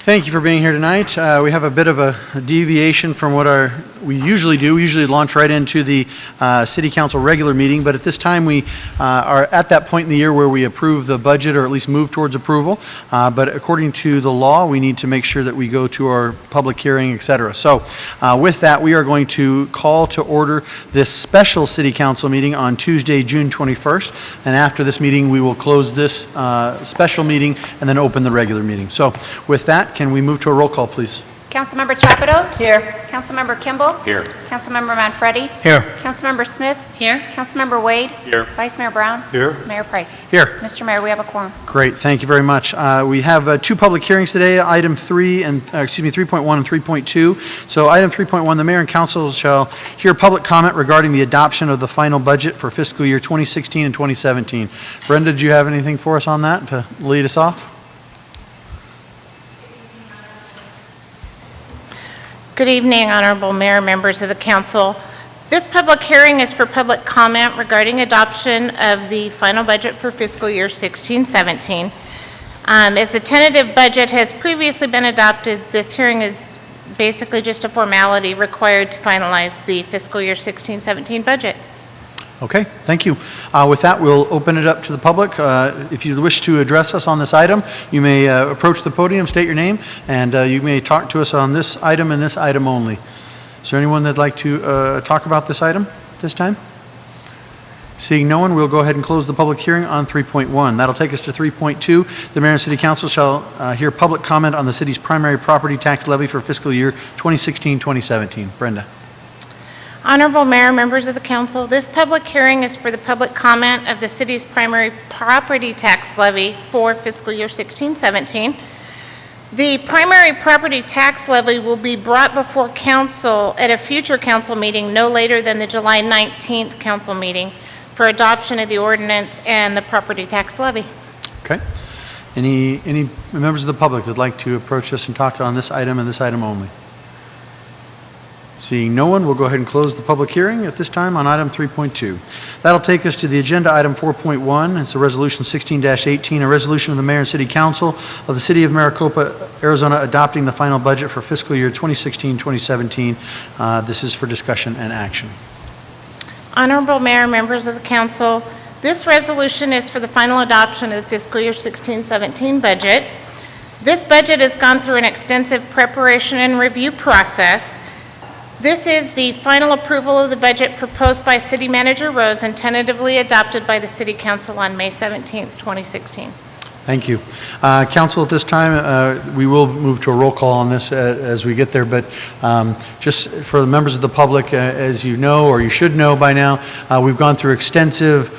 Thank you for being here tonight. We have a bit of a deviation from what we usually do. We usually launch right into the City Council regular meeting, but at this time we are at that point in the year where we approve the budget, or at least move towards approval. But according to the law, we need to make sure that we go to our public hearing, et cetera. So with that, we are going to call to order this special City Council meeting on Tuesday, June 21st. And after this meeting, we will close this special meeting and then open the regular meeting. So with that, can we move to a roll call, please? Councilmember Chapados? Here. Councilmember Kimball? Here. Councilmember Manfredi? Here. Councilmember Smith? Here. Councilmember Wade? Here. Vice Mayor Brown? Here. Mayor Price? Here. Mr. Mayor, we have a quorum. Great, thank you very much. We have two public hearings today, item 3 and 3.1 and 3.2. So item 3.1, the mayor and council shall hear public comment regarding the adoption of the final budget for fiscal year 2016 and 2017. Brenda, do you have anything for us on that to lead us off? Good evening, Honorable Mayor, members of the council. This public hearing is for public comment regarding adoption of the final budget for fiscal year 16-17. As the tentative budget has previously been adopted, this hearing is basically just a formality required to finalize the fiscal year 16-17 budget. Okay, thank you. With that, we'll open it up to the public. If you wish to address us on this item, you may approach the podium, state your name, and you may talk to us on this item and this item only. Is there anyone that'd like to talk about this item this time? Seeing no one, we'll go ahead and close the public hearing on 3.1. That'll take us to 3.2. The mayor and city council shall hear public comment on the city's primary property tax levy for fiscal year 2016-2017. Brenda. Honorable Mayor, members of the council, this public hearing is for the public comment of the city's primary property tax levy for fiscal year 16-17. The primary property tax levy will be brought before council at a future council meeting no later than the July 19th council meeting for adoption of the ordinance and the property tax levy. Okay. Any members of the public that'd like to approach us and talk on this item and this item only? Seeing no one, we'll go ahead and close the public hearing at this time on item 3.2. That'll take us to the agenda item 4.1. It's a resolution 16-18, a resolution of the mayor and city council of the city of Maricopa, Arizona, adopting the final budget for fiscal year 2016-2017. This is for discussion and action. Honorable Mayor, members of the council, this resolution is for the final adoption of the fiscal year 16-17 budget. This budget has gone through an extensive preparation and review process. This is the final approval of the budget proposed by City Manager Rose and tentatively adopted by the City Council on May 17th, 2016. Thank you. Council, at this time, we will move to a roll call on this as we get there, but just for the members of the public, as you know, or you should know by now, we've gone through extensive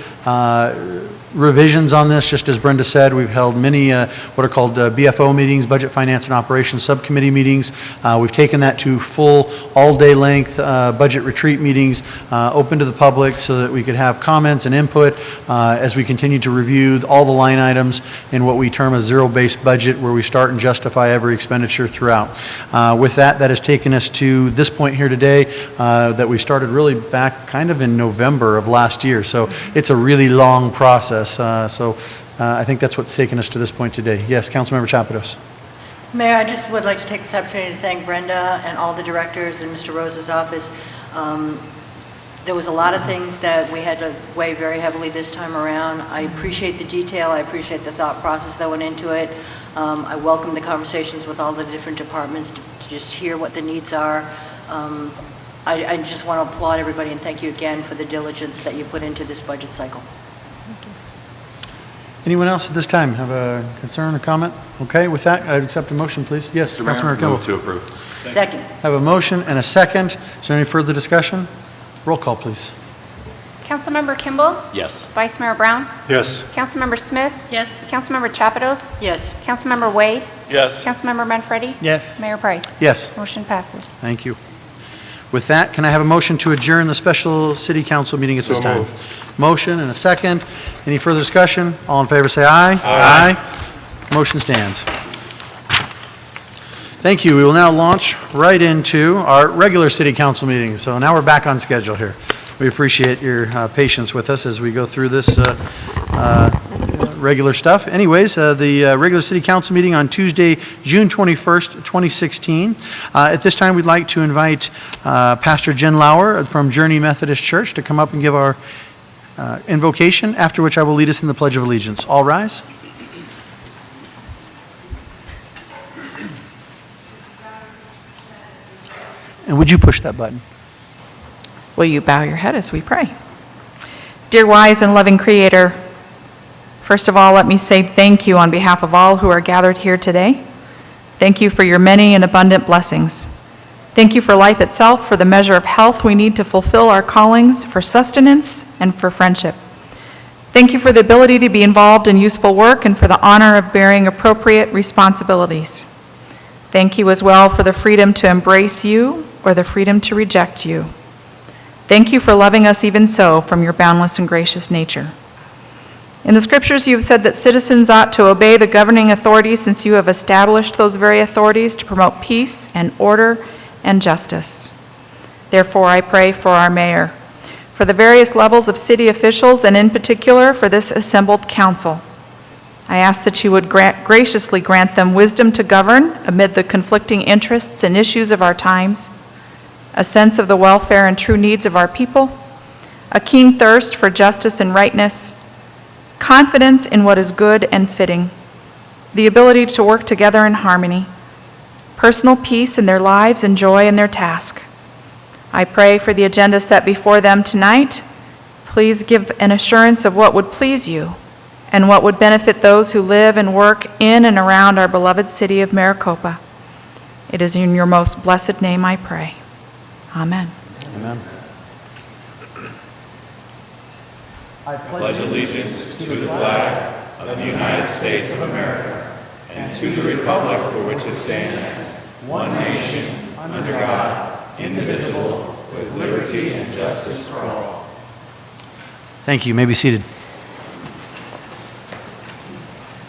revisions on this. Just as Brenda said, we've held many what are called BFO meetings, Budget, Finance, and Operations Subcommittee meetings. We've taken that to full all-day length budget retreat meetings open to the public so that we could have comments and input as we continue to review all the line items in what we term a zero-based budget, where we start and justify every expenditure throughout. With that has taken us to this point here today that we started really back kind of in November of last year. So it's a really long process. I think that's what's taken us to this point today. Yes, Councilmember Chapados. Mayor, I just would like to take this opportunity to thank Brenda and all the directors in Mr. Rose's office. There was a lot of things that we had to weigh very heavily this time around. I appreciate the detail. I appreciate the thought process that went into it. I welcome the conversations with all the different departments to just hear what the needs are. I just want to applaud everybody and thank you again for the diligence that you put into this budget cycle. Anyone else at this time have a concern or comment? Okay, with that, I'd accept a motion, please. Yes, Councilmember Kimball. Move to approve. Second. Have a motion and a second. Is there any further discussion? Roll call, please. Councilmember Kimball? Yes. Vice Mayor Brown? Yes. Councilmember Smith? Yes. Councilmember Chapados? Yes. Councilmember Wade? Yes. Councilmember Manfredi? Yes. Mayor Price? Yes. Motion passes. Thank you. With that, can I have a motion to adjourn the special city council meeting at this time? Motion and a second. Any further discussion? All in favor say aye. Aye. Motion stands. Thank you. We will now launch right into our regular city council meeting. So now we're back on schedule here. We appreciate your patience with us as we go through this regular stuff. Anyways, the regular city council meeting on Tuesday, June 21st, 2016. At this time, we'd like to invite Pastor Jen Lauer from Journey Methodist Church to come up and give our invocation, after which I will lead us in the Pledge of Allegiance. All rise. And would you push that button? Will you bow your head as we pray? Dear wise and loving Creator, first of all, let me say thank you on behalf of all who are gathered here today. Thank you for your many and abundant blessings. Thank you for life itself, for the measure of health we need to fulfill our callings, for sustenance, and for friendship. Thank you for the ability to be involved in useful work and for the honor of bearing appropriate responsibilities. Thank you as well for the freedom to embrace you or the freedom to reject you. Thank you for loving us even so from your boundless and gracious nature. In the scriptures, you have said that citizens ought to obey the governing authorities since you have established those very authorities to promote peace and order and justice. Therefore, I pray for our mayor, for the various levels of city officials, and in particular for this assembled council. I ask that you would graciously grant them wisdom to govern amid the conflicting interests and issues of our times, a sense of the welfare and true needs of our people, a keen thirst for justice and rightness, confidence in what is good and fitting, the ability to work together in harmony, personal peace in their lives and joy in their task. I pray for the agenda set before them tonight. Please give an assurance of what would please you and what would benefit those who live and work in and around our beloved city of Maricopa. It is in your most blessed name I pray. Amen. Amen. I pledge allegiance to the flag of the United States of America and to the republic for which it stands, one nation, under God, indivisible, with liberty and justice for all. Thank you. You may be seated.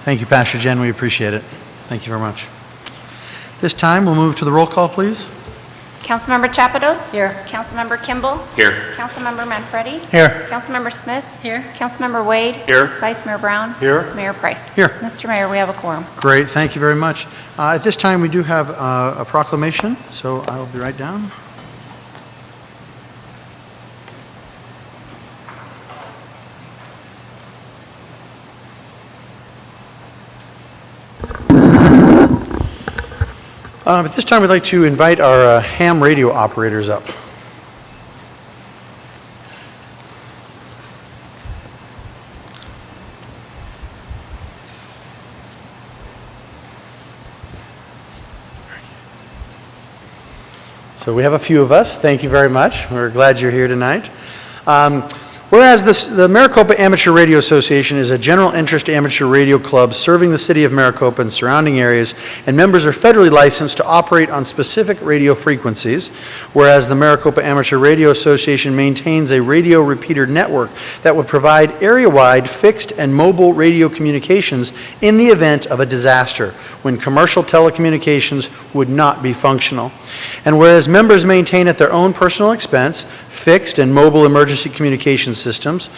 Thank you, Pastor Jen. We appreciate it. Thank you very much. This time, we'll move to the roll call, please. Councilmember Chapados? Here. Councilmember Kimball? Here. Councilmember Manfredi? Here. Councilmember Smith? Here. Councilmember Wade? Here. Vice Mayor Brown? Here. Mayor Price? Here. Mr. Mayor, we have a quorum. Great. Thank you very much. At this time, we do have a proclamation, so I will be right down. At this time, we'd like to invite our ham radio operators up. So we have a few of us. Thank you very much. We're glad you're here tonight. Whereas the Maricopa Amateur Radio Association is a general interest amateur radio club serving the city of Maricopa and surrounding areas, and members are federally licensed to operate on specific radio frequencies, whereas the Maricopa Amateur Radio Association maintains a radio repeater network that would provide area-wide fixed and mobile radio communications in the event of a disaster, when commercial telecommunications would not be functional. And whereas members maintain at their own personal expense fixed and mobile emergency communication systems,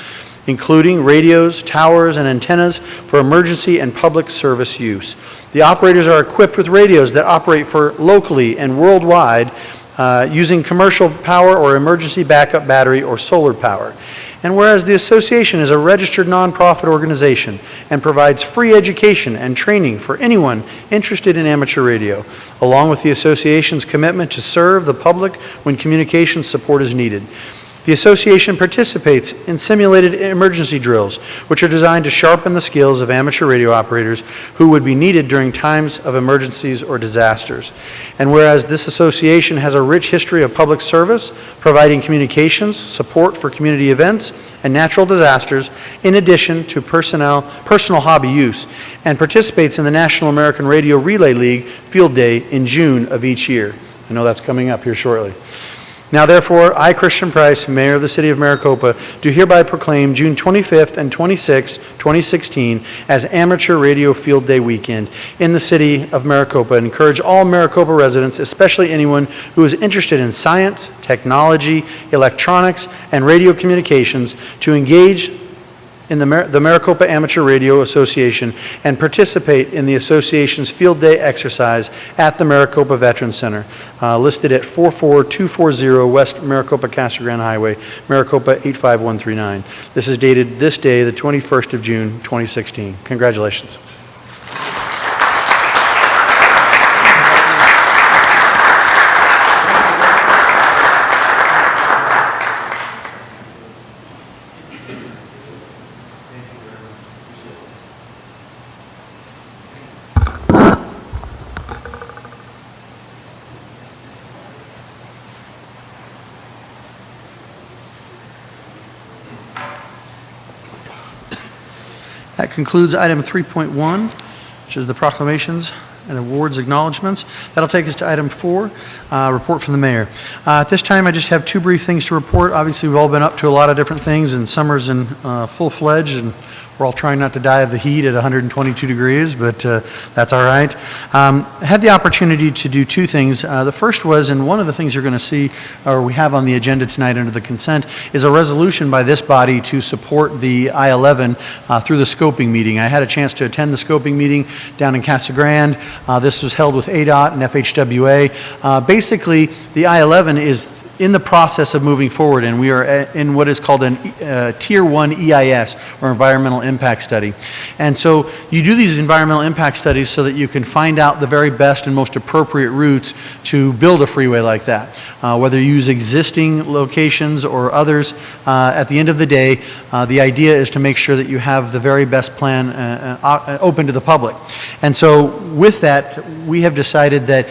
including radios, towers, and antennas for emergency and public service use. The operators are equipped with radios that operate for locally and worldwide using commercial power or emergency backup battery or solar power. And whereas the association is a registered nonprofit organization and provides free education and training for anyone interested in amateur radio, along with the association's commitment to serve the public when communication support is needed. The association participates in simulated emergency drills, which are designed to sharpen the skills of amateur radio operators who would be needed during times of emergencies or disasters. And whereas this association has a rich history of public service, providing communications, support for community events, and natural disasters, in addition to personal hobby use, and participates in the National American Radio Relay League Field Day in June of each year. I know that's coming up here shortly. Now therefore, I, Christian Price, Mayor of the City of Maricopa, do hereby proclaim June 25th and 26th, 2016 as Amateur Radio Field Day weekend in the City of Maricopa, and encourage all Maricopa residents, especially anyone who is interested in science, technology, electronics, and radio communications, to engage in the Maricopa Amateur Radio Association and participate in the association's field day exercise at the Maricopa Veterans Center, listed at 44240 West Maricopa Casa Grande Highway, Maricopa 85139. This is dated this day, the 21st of June, 2016. Congratulations. That concludes item 3.1, which is the proclamations and awards acknowledgements. That'll take us to item 4, report from the mayor. At this time, I just have 2 brief things to report. Obviously, we've all been up to a lot of different things, and summer's in full-fledged, and we're all trying not to die of the heat at 122 degrees, but that's all right. I had the opportunity to do 2 things. The first was, and one of the things you're going to see, or we have on the agenda tonight under the consent, is a resolution by this body to support the I-11 through the scoping meeting. I had a chance to attend the scoping meeting down in Casa Grande. This was held with ADOT and FHWA. Basically, the I-11 is in the process of moving forward, and we are in what is called a Tier 1 EIS, or Environmental Impact Study. And so you do these environmental impact studies so that you can find out the very best and most appropriate routes to build a freeway like that. Whether you use existing locations or others, at the end of the day, the idea is to make sure that you have the very best plan open to the public. And so with that, we have decided that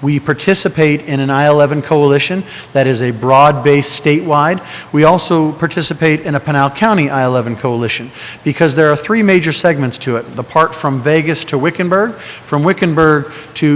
we participate in an I-11 coalition that is a broad-based statewide. We also participate in a Pinal County I-11 coalition because there are 3 major segments to it. The part from Vegas to Wickenburg, from Wickenburg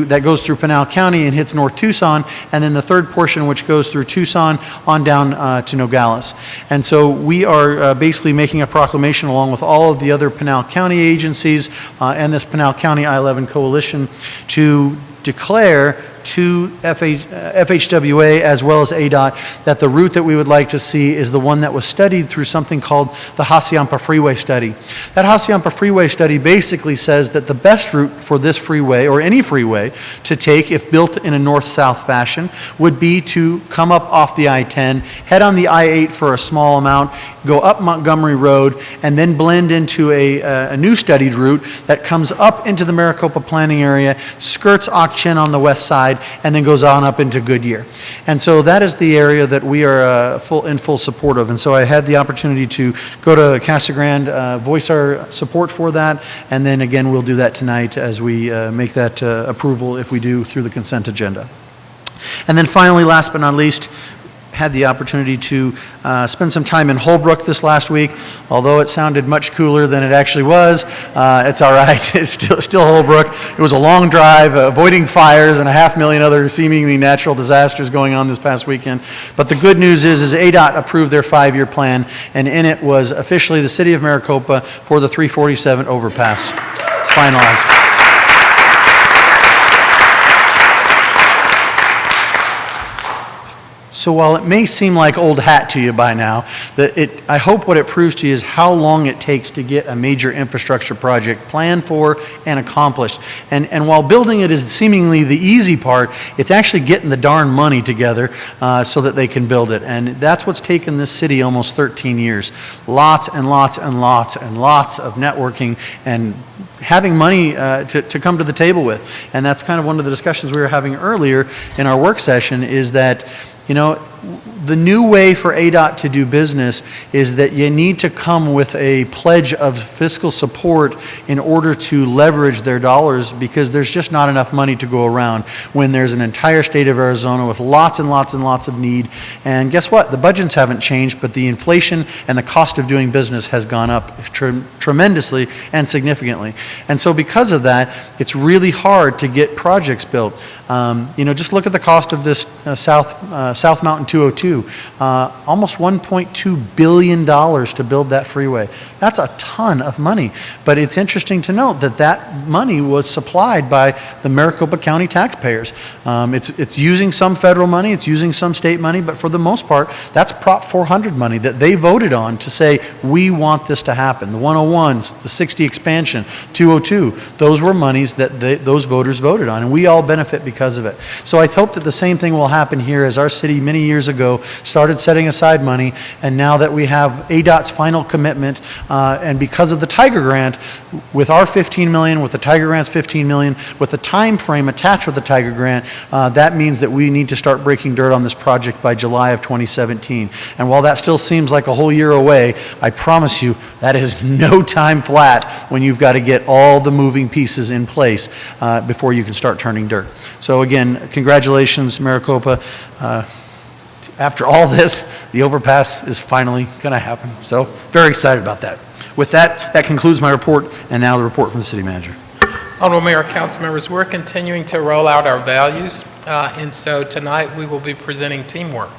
that goes through Pinal County and hits North Tucson, and then the third portion which goes through Tucson on down to Nogales. And so we are basically making a proclamation along with all of the other Pinal County agencies and this Pinal County I-11 coalition to declare to FHWA as well as ADOT that the route that we would like to see is the one that was studied through something called the Hacienda Freeway Study. That Hacienda Freeway Study basically says that the best route for this freeway, or any freeway, to take if built in a north-south fashion would be to come up off the I-10, head on the I-8 for a small amount, go up Montgomery Road, and then blend into a new studied route that comes up into the Maricopa planning area, skirts Ak-Chin on the west side, and then goes on up into Goodyear. And so that is the area that we are in full support of. And so I had the opportunity to go to Casa Grande, voice our support for that, and then again we'll do that tonight as we make that approval if we do through the consent agenda. And then finally, last but not least, had the opportunity to spend some time in Holbrook this last week. Although it sounded much cooler than it actually was, it's all right. It's still Holbrook. It was a long drive, avoiding fires and 500,000 other seemingly natural disasters going on this past weekend. But the good news is ADOT approved their 5-year plan, and in it was officially the city of Maricopa for the 347 overpass. It's finalized. So while it may seem like old hat to you by now, I hope what it proves to you is how long it takes to get a major infrastructure project planned for and accomplished. And while building it is seemingly the easy part, it's actually getting the darn money together so that they can build it. And that's what's taken this city almost 13 years. Lots and lots and lots and lots of networking and having money to come to the table with. And that's kind of one of the discussions we were having earlier in our work session, is that, you know, the new way for ADOT to do business is that you need to come with a pledge of fiscal support in order to leverage their dollars, because there's just not enough money to go around when there's an entire state of Arizona with lots and lots and lots of need. And guess what? The budgets haven't changed, but the inflation and the cost of doing business has gone up tremendously and significantly. And so because of that, it's really hard to get projects built. You know, just look at the cost of this South Mountain 202. Almost $1.2 billion to build that freeway. That's a ton of money. But it's interesting to note that that money was supplied by the Maricopa County taxpayers. It's using some federal money, it's using some state money, but for the most part, that's Prop 400 money that they voted on to say, we want this to happen. The 101s, the 60 expansion, 202, those were monies that those voters voted on, and we all benefit because of it. So I hope that the same thing will happen here, as our city many years ago started setting aside money, and now that we have ADOT's final commitment, and because of the Tiger Grant, with our $15 million, with the Tiger Grant's $15 million, with the time frame attached with the Tiger Grant, that means that we need to start breaking dirt on this project by July of 2017. And while that still seems like a whole year away, I promise you that is no time flat when you've got to get all the moving pieces in place before you can start turning dirt. So again, congratulations, Maricopa. After all this, the overpass is finally going to happen. So very excited about that. With that, that concludes my report, and now the report from the city manager. Honorable Mayor, council members, we're continuing to roll out our values, and so tonight we will be presenting teamwork.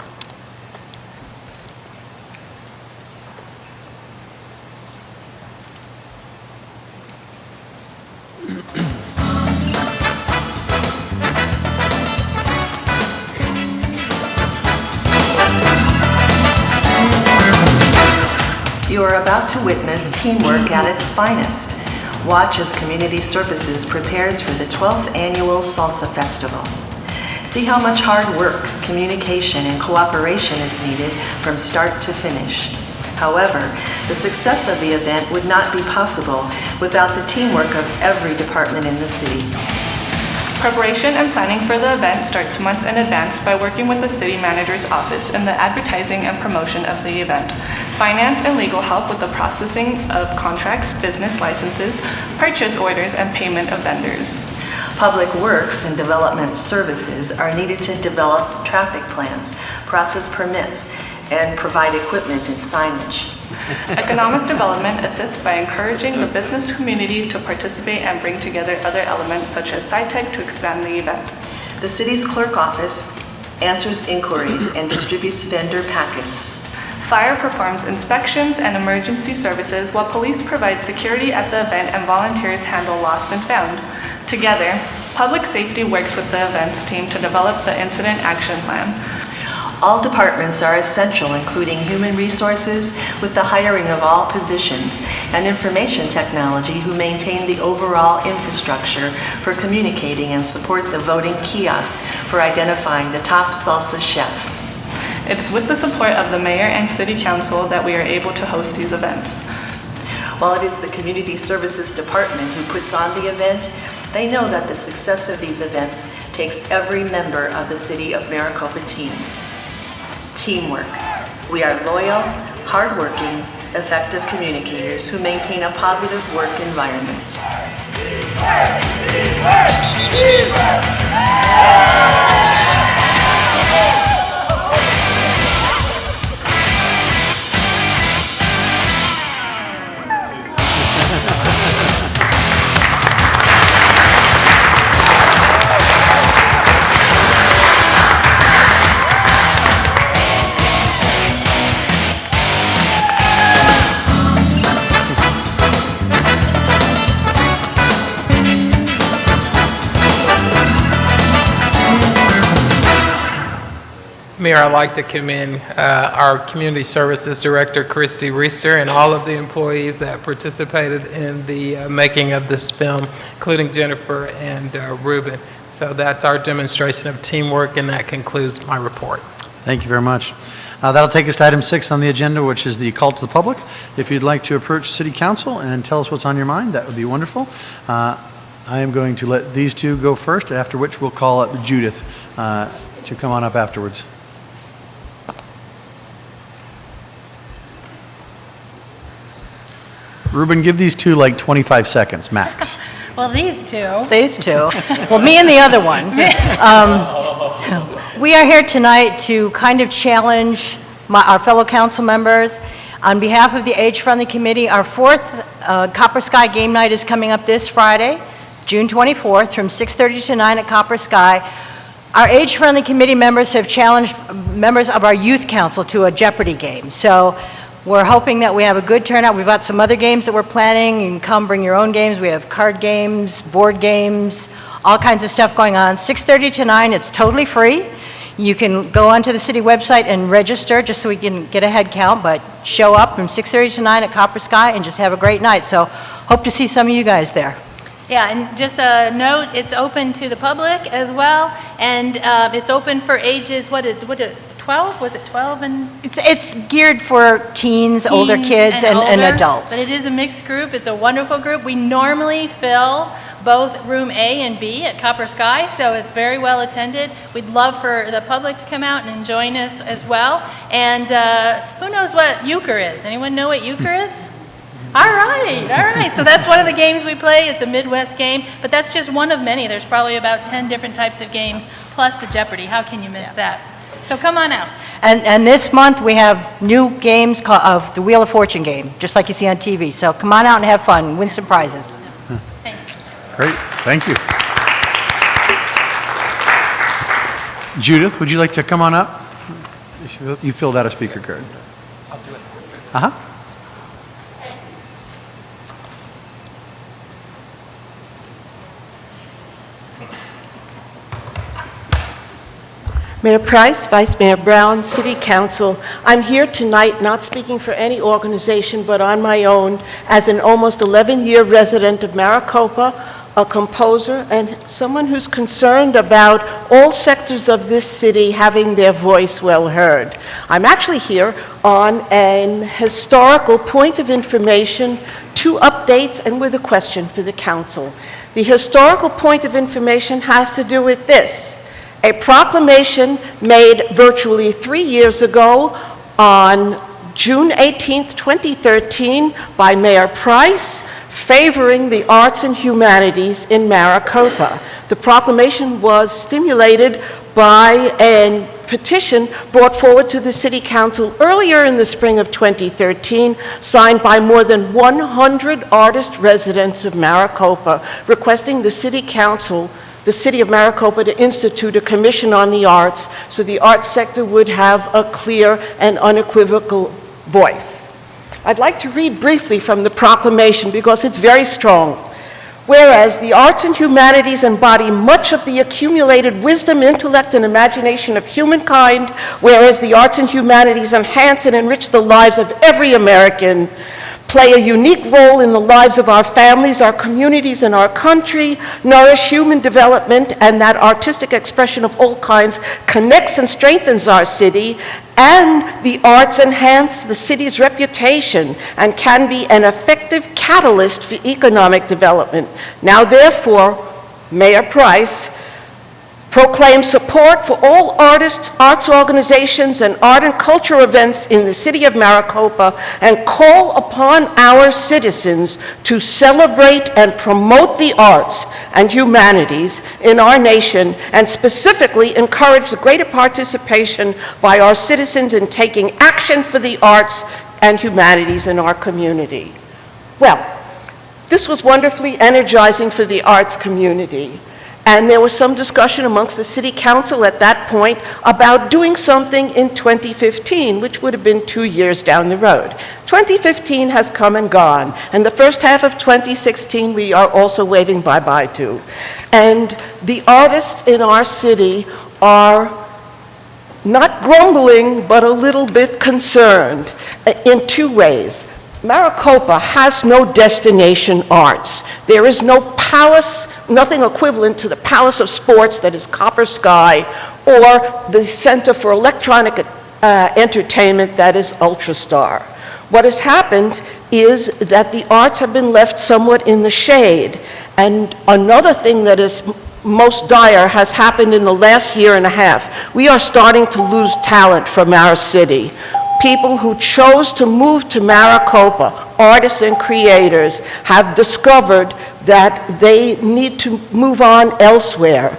You are about to witness teamwork at its finest. Watch as Community Services prepares for the 12th Annual Salsa Festival. See how much hard work, communication, and cooperation is needed from start to finish. However, the success of the event would not be possible without the teamwork of every department in the city. Preparation and planning for the event starts months in advance by working with the city manager's office in the advertising and promotion of the event. Finance and legal help with the processing of contracts, business licenses, purchase orders, and payment of vendors. Public Works and Development Services are needed to develop traffic plans, process permits, and provide equipment and signage. Economic development assists by encouraging the business community to participate and bring together other elements such as SciTech to expand the event. The city's clerk office answers inquiries and distributes vendor packets. Fire performs inspections and emergency services while police provide security at the event and volunteers handle lost and found. Together, public safety works with the events team to develop the incident action plan. All departments are essential, including human resources with the hiring of all positions, and information technology, who maintain the overall infrastructure for communicating and support the voting kiosk for identifying the top salsa chef. It's with the support of the mayor and city council that we are able to host these events. While it is the Community Services Department who puts on the event, they know that the success of these events takes every member of the City of Maricopa team. Teamwork. We are loyal, hardworking, effective communicators who maintain a positive work environment. Mayor, I'd like to commend our Community Services Director, Christy Reister, and all of the employees that participated in the making of this film, including Jennifer and Ruben. So that's our demonstration of teamwork, and that concludes my report. Thank you very much. That'll take us to item 6 on the agenda, which is the call to the public. If you'd like to approach City Council and tell us what's on your mind, that would be wonderful. I am going to let these two go first, after which we'll call up Judith to come on up afterwards. Ruben, give these two like 25 seconds max. Well, these two. These two. Well, me and the other one. We are here tonight to kind of challenge our fellow council members. On behalf of the Age-Friendly Committee, our fourth Copper Sky Game Night is coming up this Friday, June 24th, from 6:30 to 9 at Copper Sky. Our age-friendly committee members have challenged members of our youth council to a Jeopardy game. So we're hoping that we have a good turnout. We've got some other games that we're planning. You can come bring your own games. We have card games, board games, all kinds of stuff going on. 6:30 to 9, it's totally free. You can go onto the city website and register just so we can get a head count, but show up from 6:30 to 9 at Copper Sky and just have a great night. So hope to see some of you guys there. Yeah, and just a note, it's open to the public as well, and it's open for ages, what is 12? Was it 12 and? It's geared for teens, older kids, and older, adults. But it is a mixed group. It's a wonderful group. We normally fill both room A and B at Copper Sky, so it's very well attended. We'd love for the public to come out and join us as well. And who knows what euchre is? Anyone know what euchre is? All right. So that's one of the games we play. It's a Midwest game, but that's just one of many. There's probably about 10 different types of games, plus the Jeopardy. How can you miss that? So come on out. And this month, we have new games of the Wheel of Fortune game, just like you see on TV. So come on out and have fun, win some prizes. Thanks. Great, thank you. Judith, would you like to come on up? You filled out a speaker card. I'll do it. Uh-huh. Mayor Price, Vice Mayor Brown, City Council, I'm here tonight not speaking for any organization but on my own as an almost 11-year resident of Maricopa, a composer, and someone who's concerned about all sectors of this city having their voice well heard. I'm actually here on an historical point of information, 2 updates, and with a question for the council. The historical point of information has to do with this. A proclamation made virtually 3 years ago on June 18th, 2013 by Mayor Price favoring the arts and humanities in Maricopa. The proclamation was stimulated by a petition brought forward to the City Council earlier in the spring of 2013, signed by more than 100 artist residents of Maricopa, requesting the City Council, the City of Maricopa, to institute a commission on the arts so the arts sector would have a clear and unequivocal voice. I'd like to read briefly from the proclamation because it's very strong. Whereas the arts and humanities embody much of the accumulated wisdom, intellect, and imagination of humankind, whereas the arts and humanities enhance and enrich the lives of every American, play a unique role in the lives of our families, our communities, and our country, nourish human development, and that artistic expression of all kinds connects and strengthens our city, and the arts enhance the city's reputation and can be an effective catalyst for economic development. Now, therefore, Mayor Price proclaims support for all artists, arts organizations, and art and culture events in the city of Maricopa, and call upon our citizens to celebrate and promote the arts and humanities in our nation, and specifically encourage the greater participation by our citizens in taking action for the arts and humanities in our community. Well, this was wonderfully energizing for the arts community. And there was some discussion amongst the City Council at that point about doing something in 2015, which would have been 2 years down the road. 2015 has come and gone, and the first half of 2016 we are also waving bye-bye to. And the artists in our city are not grumbling, but a little bit concerned in 2 ways. Maricopa has no destination arts. There is no palace, nothing equivalent to the Palace of Sports that is Copper Sky, or the Center for Electronic Entertainment that is Ultrastar. What has happened is that the arts have been left somewhat in the shade. And another thing that is most dire has happened in the last year and a half. We are starting to lose talent from our city. People who chose to move to Maricopa, artists and creators, have discovered that they need to move on elsewhere.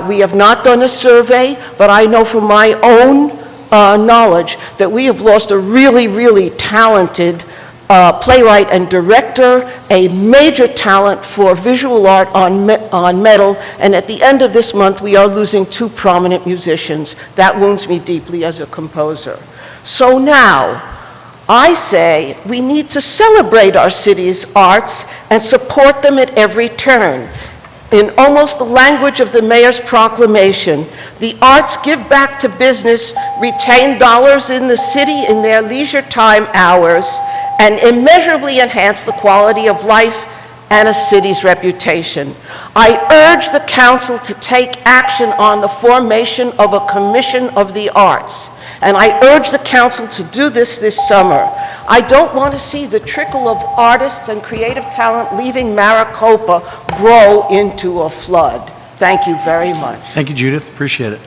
We have not done a survey, but I know from my own knowledge that we have lost a really, really talented playwright and director, a major talent for visual art on metal, and at the end of this month, we are losing 2 prominent musicians. That wounds me deeply as a composer. So now, I say we need to celebrate our city's arts and support them at every turn. In almost the language of the mayor's proclamation, the arts give back to business, retain dollars in the city in their leisure time hours, and immeasurably enhance the quality of life and a city's reputation. I urge the council to take action on the formation of a commission of the arts, and I urge the council to do this summer. I don't want to see the trickle of artists and creative talent leaving Maricopa grow into a flood. Thank you very much. Thank you, Judith. Appreciate it.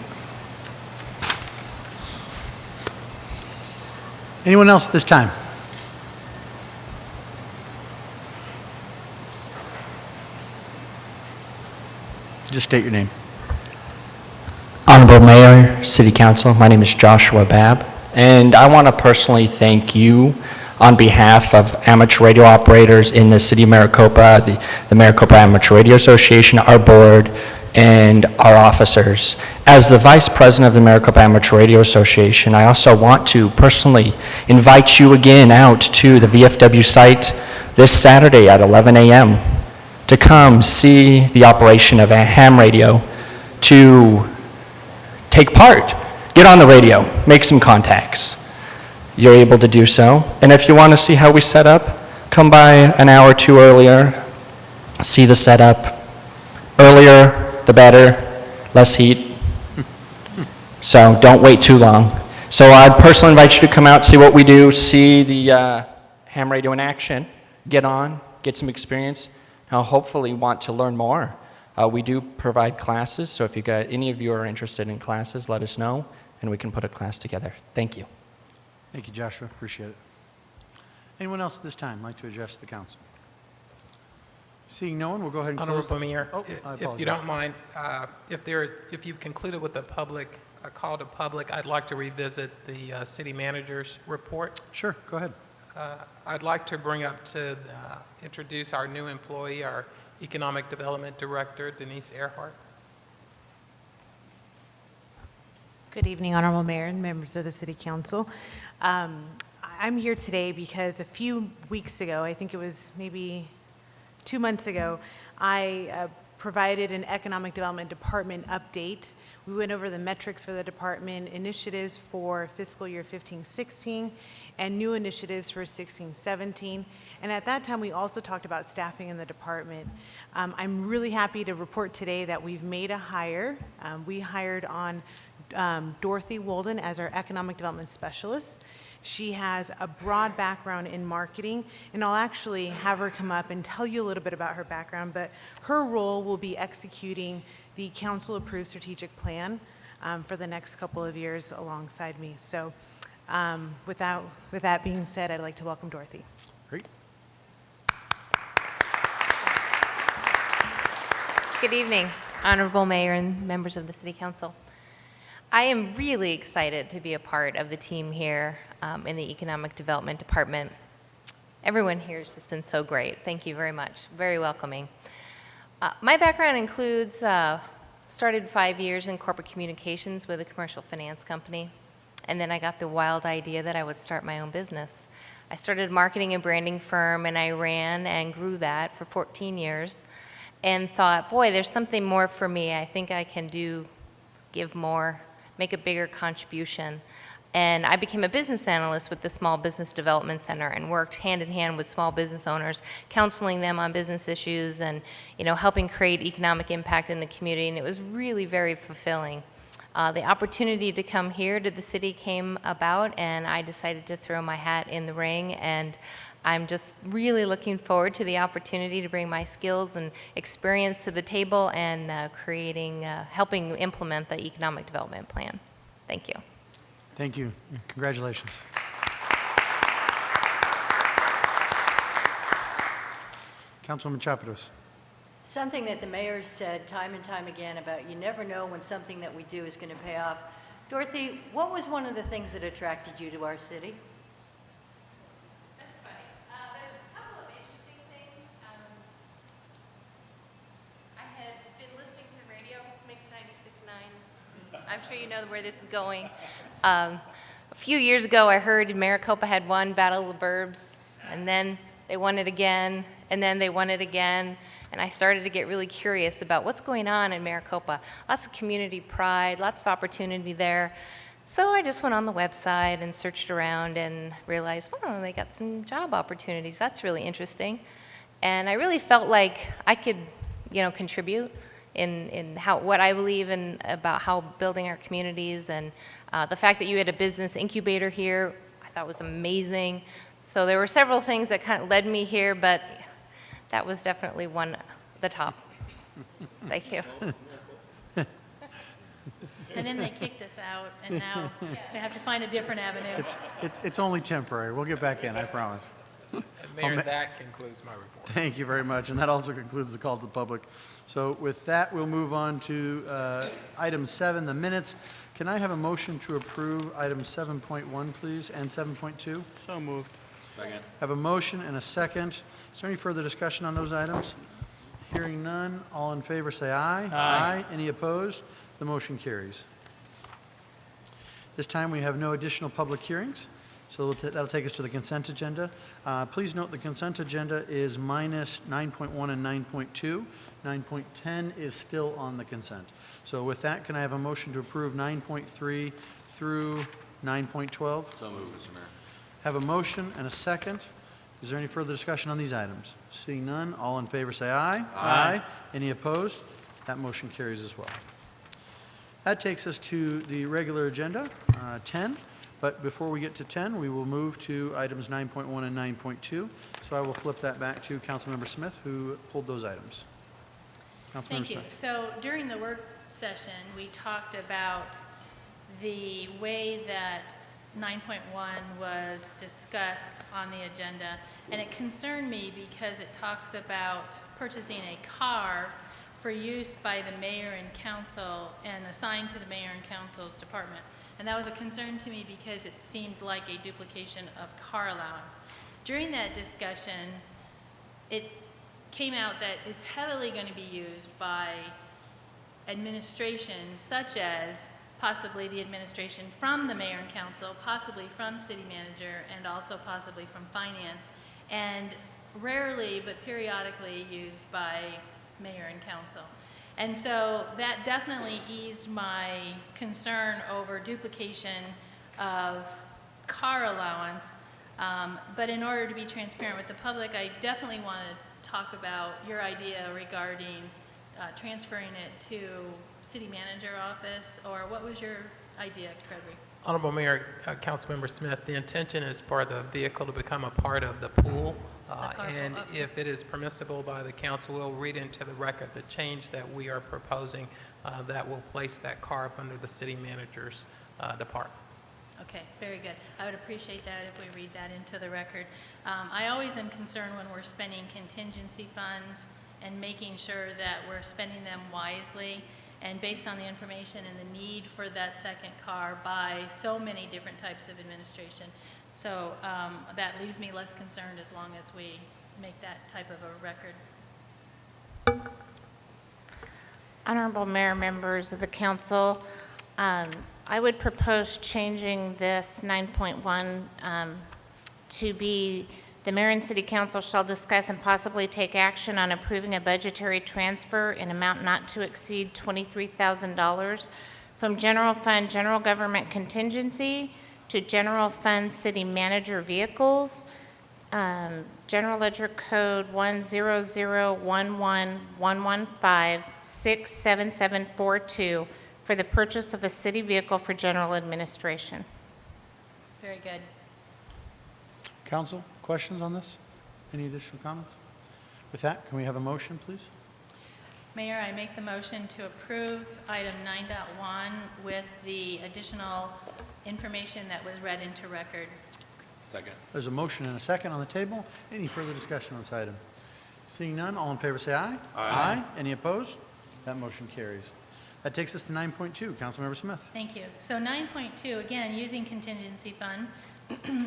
Anyone else at this time? Just state your name. Honorable Mayor, City Council, my name is Joshua Babb, and I want to personally thank you on behalf of amateur radio operators in the City of Maricopa, the Maricopa Amateur Radio Association, our board, and our officers. As the Vice President of the Maricopa Amateur Radio Association, I also want to personally invite you again out to the VFW site this Saturday at 11 a.m. to come see the operation of a ham radio, to take part, get on the radio, make some contacts. You're able to do so. And if you want to see how we set up, come by an hour or 2 earlier, see the setup. Earlier, the better, less heat. So don't wait too long. So I'd personally invite you to come out, see what we do, see the ham radio in action, get on, get some experience. Now hopefully want to learn more. We do provide classes, so if you got any of you are interested in classes, let us know, and we can put a class together. Thank you. Thank you, Joshua. Appreciate it. Anyone else at this time like to address the council? Seeing no one, we'll go ahead and close. Honorable Mayor, Oh, I if apologize. you don't mind, if you've concluded with a call to public, I'd like to revisit the city manager's report. Sure, go ahead. I'd like to bring up to introduce our new employee, our Economic Development Director, Denise Earhart. Good evening, Honorable Mayor and members of the City Council. I'm here today because a few weeks ago, I think it was maybe 2 months ago, I provided an Economic Development Department update. We went over the metrics for the department, initiatives for fiscal year 15-16, and new initiatives for 16-17. And at that time, we also talked about staffing in the department. I'm really happy to report today that we've made a hire. We hired on Dorothy Wolden as our Economic Development Specialist. She has a broad background in marketing, and I'll actually have her come up and tell you a little bit about her background, but her role will be executing the council-approved strategic plan for the next couple of years alongside me. So with that being said, I'd like to welcome Dorothy. Great. Good evening, Honorable Mayor and members of the City Council. I am really excited to be a part of the team here in the Economic Development Department. Everyone here has just been so great. Thank you very much. Very welcoming. My background includes, started 5 years in corporate communications with a commercial finance company, and then I got the wild idea that I would start my own business. I started a marketing and branding firm, and I ran and grew that for 14 years, and thought, boy, there's something more for me. I think I can give more, make a bigger contribution. And I became a business analyst with the Small Business Development Center and worked hand in hand with small business owners, counseling them on business issues and, helping create economic impact in the community. And it was really very fulfilling. The opportunity to come here to the city came about, and I decided to throw my hat in the ring. And I'm just really looking forward to the opportunity to bring my skills and experience to the table and helping implement the economic development plan. Thank you. Thank you. Congratulations. Councilwoman Chapados. Something that the mayor said time and time again about you never know when something that we do is going to pay off. Dorothy, what was one of the things that attracted you to our city? That's funny. sure you know where this is going. A few years ago, I heard Maricopa had won Battle of the Burbs, and then they won it again, and then they won it again. And I started to get really curious about what's going on in Maricopa. Lots of community pride, lots of opportunity there. So I just went on the website and searched around and realized, oh, they got some job opportunities. That's really interesting. And I really felt like I could, contribute in what I believe in about how building our communities, and the fact that you had a business incubator here, I thought was amazing. So there were several things that kind of led me here, but that was definitely the top. Thank you. And then they kicked us out, and now we have to find a different avenue. It's only temporary. We'll get back in, I promise. Mayor, that concludes my report. Thank you very much, and that also concludes the call to the public. So with that, we'll move on to item 7, the minutes. Can I have a motion to approve item 7.1, please, and 7.2? So moved. Second. Have a motion and a second. Is there any further discussion on those items? Hearing none, all in favor say aye. Aye. Any opposed? The motion carries. This time we have no additional public hearings, so that'll take us to the consent agenda. Please note the consent agenda is minus 9.1 and 9.2. 9.10 is still on the consent. So with that, can I have a motion to approve 9.3 through 9.12? So moved, Mr. Mayor. Have a motion and a second. Is there any further discussion on these items? Seeing none, all in favor say aye. Aye. Any opposed? That motion carries as well. That takes us to the regular agenda, 10. But before we get to 10, we will move to items 9.1 and 9.2. So I will flip that back to Councilmember Smith, who pulled those items. Councilmember Thank you. Smith. So during the work session, we talked about the way that 9.1 was discussed on the agenda, and it concerned me because it talks about purchasing a car for use by the mayor and council and assigned to the mayor and council's department. And that was a concern to me because it seemed like a duplication of car allowance. During that discussion, it came out that it's heavily going to be used by administration, such as possibly the administration from the mayor and council, possibly from city manager, and also possibly from finance, and rarely but periodically used by mayor and council. And so that definitely eased my concern over duplication of car allowance. But in order to be transparent with the public, I definitely want to talk about your idea regarding transferring it to city manager office, or what was your idea, Gregory? Honorable Mayor, Councilmember Smith, the intention is for the vehicle to become a part of the pool. And okay. if it is permissible by the council, we'll read into the record the change that we are proposing that will place that car up under the city manager's department. Okay, very good. I would appreciate that if we read that into the record. I always am concerned when we're spending contingency funds and making sure that we're spending them wisely and based on the information and the need for that second car by so many different types of administration. So that leaves me less concerned as long as we make that type of a record. Honorable Mayor, members of the council, I would propose changing this 9.1 to be the mayor and city council shall discuss and possibly take action on approving a budgetary transfer in amount not to exceed $23,000 from general fund general government contingency to general fund city manager vehicles, general ledger code 1001111567742 for the purchase of a city vehicle for general administration. Very good. Council, questions on this? Any additional comments? With that, can we have a motion, please? Mayor, I make the motion to approve item 9.1 with the additional information that was read into record. Second. There's a motion and a second on the table. Any further discussion on this item? Seeing none, all in favor say aye. Aye. Any opposed? That motion carries. That takes us to 9.2. Councilmember Smith. Thank you. So 9.2, again, using contingency fund,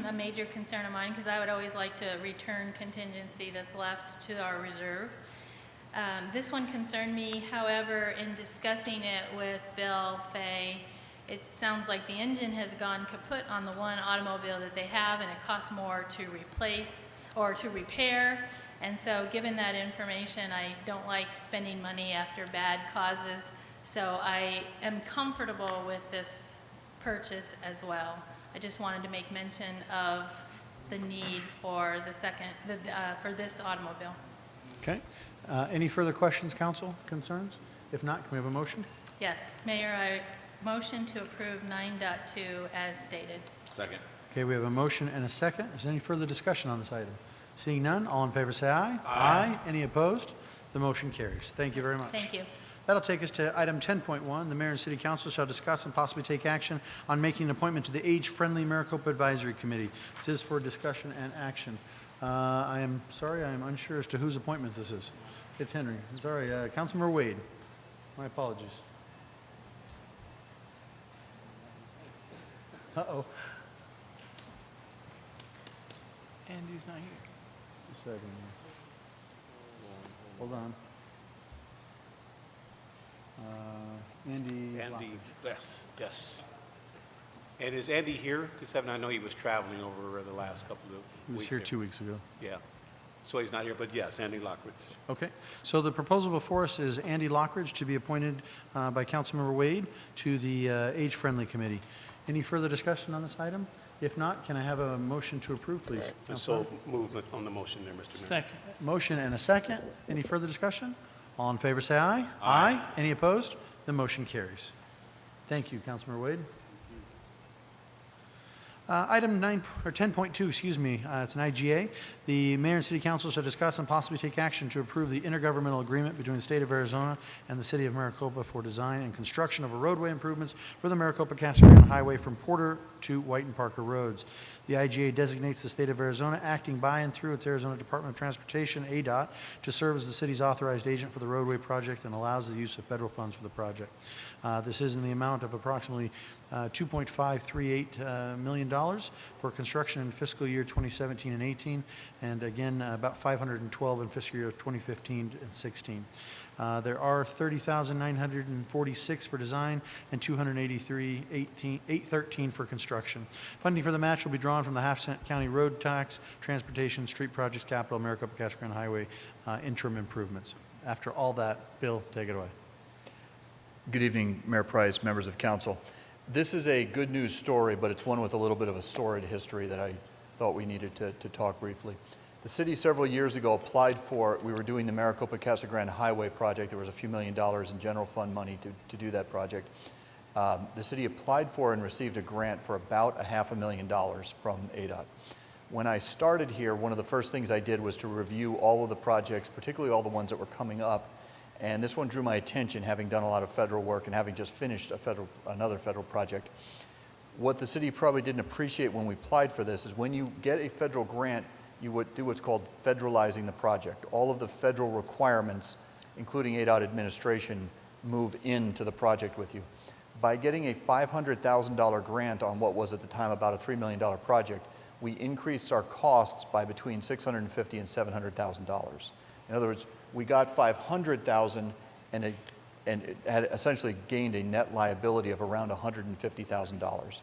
a major concern of mine because I would always like to return contingency that's left to our reserve. This one concerned me, however, in discussing it with Bill, Fay, it sounds like the engine has gone kaput on the one automobile that they have, and it costs more to replace or to repair. And so given that information, I don't like spending money after bad causes. So I am comfortable with this purchase as well. I just wanted to make mention of the need for for this automobile. Okay. Any further questions, council, concerns? If not, can we have a motion? Yes, Mayor, I motion to approve 9.2 as stated. Second. Okay, we have a motion and a second. Is there any further discussion on this item? Seeing none, all in favor say aye. Aye. Any opposed? The motion carries. Thank you very much. Thank you. That'll take us to item 10.1. The mayor and city council shall discuss and possibly take action on making an appointment to the Age-Friendly Maricopa Advisory Committee. This is for discussion and action. I am sorry, I am unsure as to whose appointment this is. It's Henry. Sorry, Councilmember Wade. My apologies. Uh-oh. Andy's not here. Just a second. Hold on. Andy. Andy, yes. And is Andy here? Because I know he was traveling over the last couple of weeks. He was here 2 weeks ago. Yeah. So he's not here, but yes, Andy Lockridge. Okay. So the proposal before us is Andy Lockridge to be appointed by Councilmember Wade to the Age-Friendly Committee. Any further discussion on this item? If not, can I have a motion to approve, please? So movement on the motion there, Mr. Mayor. Second. Motion and a second. Any further discussion? All in favor say aye. Aye. Any opposed? The motion carries. Thank you, Councilmember Wade. Item 10.2, excuse me, it's an IGA. The mayor and city council shall discuss and possibly take action to approve the intergovernmental agreement between the state of Arizona and the city of Maricopa for design and construction of a roadway improvements for the Maricopa-Casa Grande Highway from Porter to White and Parker Roads. The IGA designates the state of Arizona, acting by and through its Arizona Department of Transportation, ADOT, to serve as the city's authorized agent for the roadway project and allows the use of federal funds for the project. This is in the amount of approximately $2.538 million for construction in fiscal year 2017 and 18, and again, about 512 in fiscal year 2015 and 16. There are 30,946 for design and 283,813 for construction. Funding for the match will be drawn from the half-cent county road tax, transportation, street projects, capital, Maricopa-Casa Grande Highway interim improvements. After all that, Bill, take it away. Good evening, Mayor Price, members of council. This is a good news story, but it's one with a little bit of a sordid history that I thought we needed to talk briefly. The city several years ago applied for, we were doing the Maricopa-Casa Grande Highway project. There was a few $1 million in general fund money to do that project. The city applied for and received a grant for about $500,000 from ADOT. When I started here, one of the first things I did was to review all of the projects, particularly all the ones that were coming up. And this one drew my attention, having done a lot of federal work and having just finished another federal project. What the city probably didn't appreciate when we applied for this is when you get a federal grant, you would do what's called federalizing the project. All of the federal requirements, including ADOT administration, move into the project with you. By getting a $500,000 grant on what was at the time about a $3 million project, we increased our costs by between $650,000 and $700,000. In other words, we got $500,000 and it had essentially gained a net liability of around $150,000.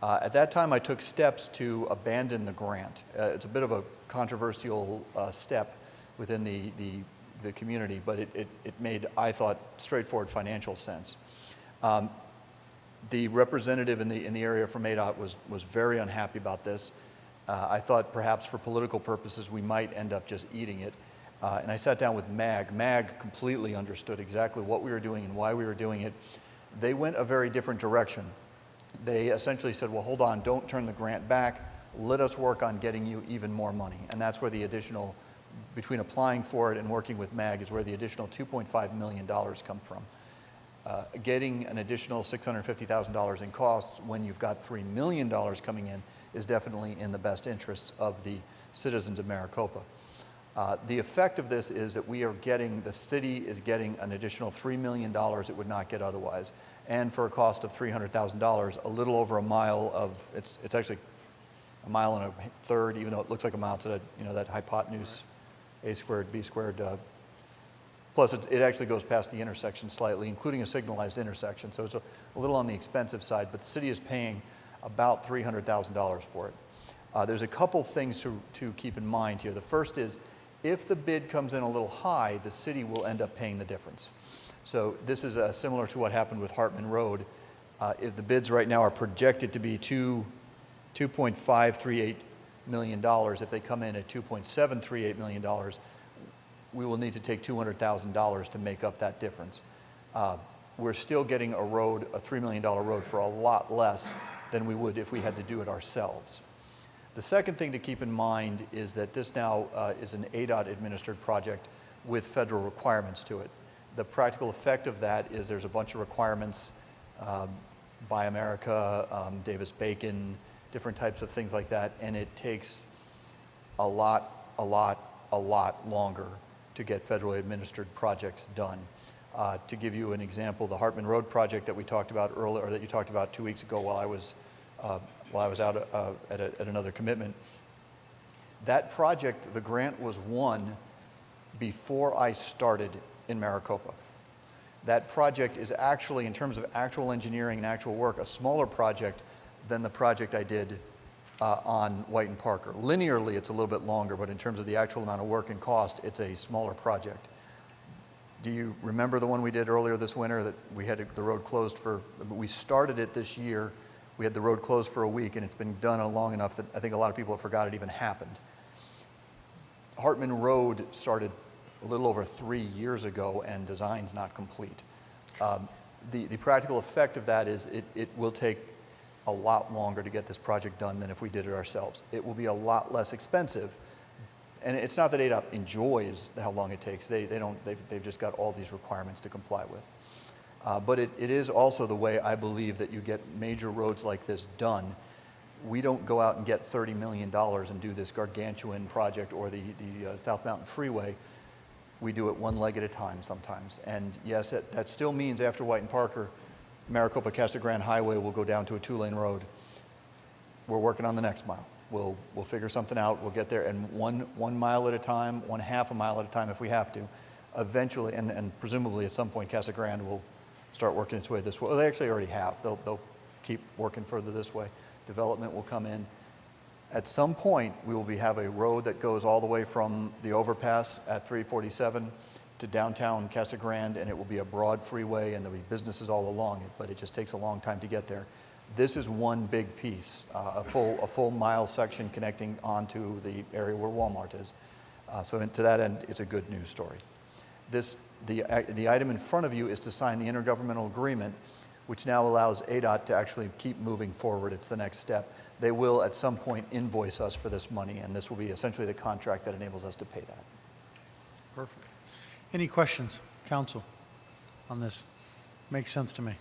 At that time, I took steps to abandon the grant. It's a bit of a controversial step within the community, but it made, I thought, straightforward financial sense. The representative in the area from ADOT was very unhappy about this. I thought perhaps for political purposes we might end up just eating it. And I sat down with MAG. MAG completely understood exactly what we were doing and why we were doing it. They went a very different direction. They essentially said, well, hold on, don't turn the grant back. Let us work on getting you even more money. And that's where the additional, between applying for it and working with MAG, is where the additional $2.5 million come from. Getting an additional $650,000 in costs when you've got $3 million coming in is definitely in the best interests of the citizens of Maricopa. The effect of this is that the city is getting an additional $3 million it would not get otherwise. And for a cost of $300,000, a little over a mile of, it's actually a mile and a third, even though it looks like a mile to that hypotenuse, A squared, B squared Plus, it actually goes past the intersection slightly, including a signalized intersection, so it's a little on the expensive side, but the city is paying about $300,000 for it. There's a couple things to keep in mind here. The first is, if the bid comes in a little high, the city will end up paying the difference. So this is similar to what happened with Hartman Road. If the bids right now are projected to be $2.538 million, if they come in at $2.738 million, we will need to take $200,000 to make up that difference. We're still getting a road, a $3 million road, for a lot less than we would if we had to do it ourselves. The second thing to keep in mind is that this now is an ADOT administered project with federal requirements to it. The practical effect of that is there's a bunch of requirements, Buy America, Davis-Bacon, different types of things like that, and it takes a lot longer to get federally administered projects done. To give you an example, the Hartman Road project that we talked about earlier, or that you talked about 2 weeks ago while I was out at another commitment, that project, the grant was won before I started in Maricopa. That project is actually, in terms of actual engineering and actual work, a smaller project than the project I did on White and Parker. Linearly, it's a little bit longer, but in terms of the actual amount of work and cost, it's a smaller project. Do you remember the one we did earlier this winter that we had the road closed for, we started it this year, we had the road closed for a week, and it's been done long enough that I think a lot of people have forgot it even happened. Hartman Road started a little over 3 years ago, and design's not complete. The practical effect of that is it will take a lot longer to get this project done than if we did it ourselves. It will be a lot less expensive, and it's not that ADOT enjoys how long it takes. They've just got all these requirements to comply with. But it is also the way I believe that you get major roads like this done. We don't go out and get $30 million and do this gargantuan project or the South Mountain Freeway. We do it one leg at a time sometimes. And yes, that still means after White and Parker, Maricopa Casa Grande Highway will go down to a 2-lane road. We're working on the next mile. We'll figure something out. We'll get there, and one mile at a time, 1/2 a mile at a time if we have to. Eventually, and presumably at some point, Casa Grande will start working its way this way. Well, they actually already have. They'll keep working further this way. Development will come in. At some point, we will have a road that goes all the way from the overpass at 347 to downtown Casa Grande, and it will be a broad freeway, and there'll be businesses all along it, but it just takes a long time to get there. This is one big piece, a full mile section connecting onto the area where Walmart is. So to that end, it's a good news story. The item in front of you is to sign the intergovernmental agreement, which now allows ADOT to actually keep moving forward. It's the next step. They will at some point invoice us for this money, and this will be essentially the contract that enables us to pay that. Perfect. Any questions, council, on this? Makes sense to me.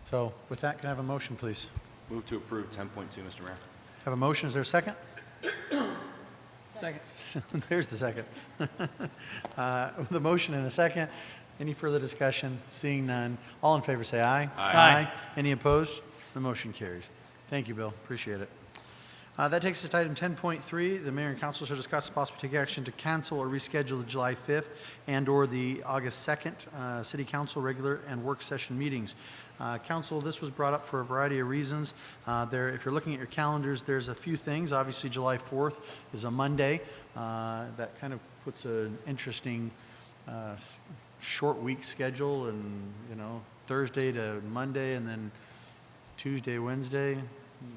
So with that, can I have a motion, please? Move to approve 10.2, Mr. Mayor. Have a motion, is there a second? Second. There's the second. With a motion and a second, any further discussion? Seeing none, all in favor say aye. Aye. Any opposed? The motion carries. Thank you, Bill, appreciate it. That takes us to item 10.3. The mayor and council shall discuss the possible take action to cancel or reschedule the July 5th and/or the August 2nd city council regular and work session meetings. Council, this was brought up for a variety of reasons. If you're looking at your calendars, there's a few things. Obviously, July 4th is a Monday. That kind of puts an interesting short week schedule, and Thursday to Monday, and then Tuesday, Wednesday,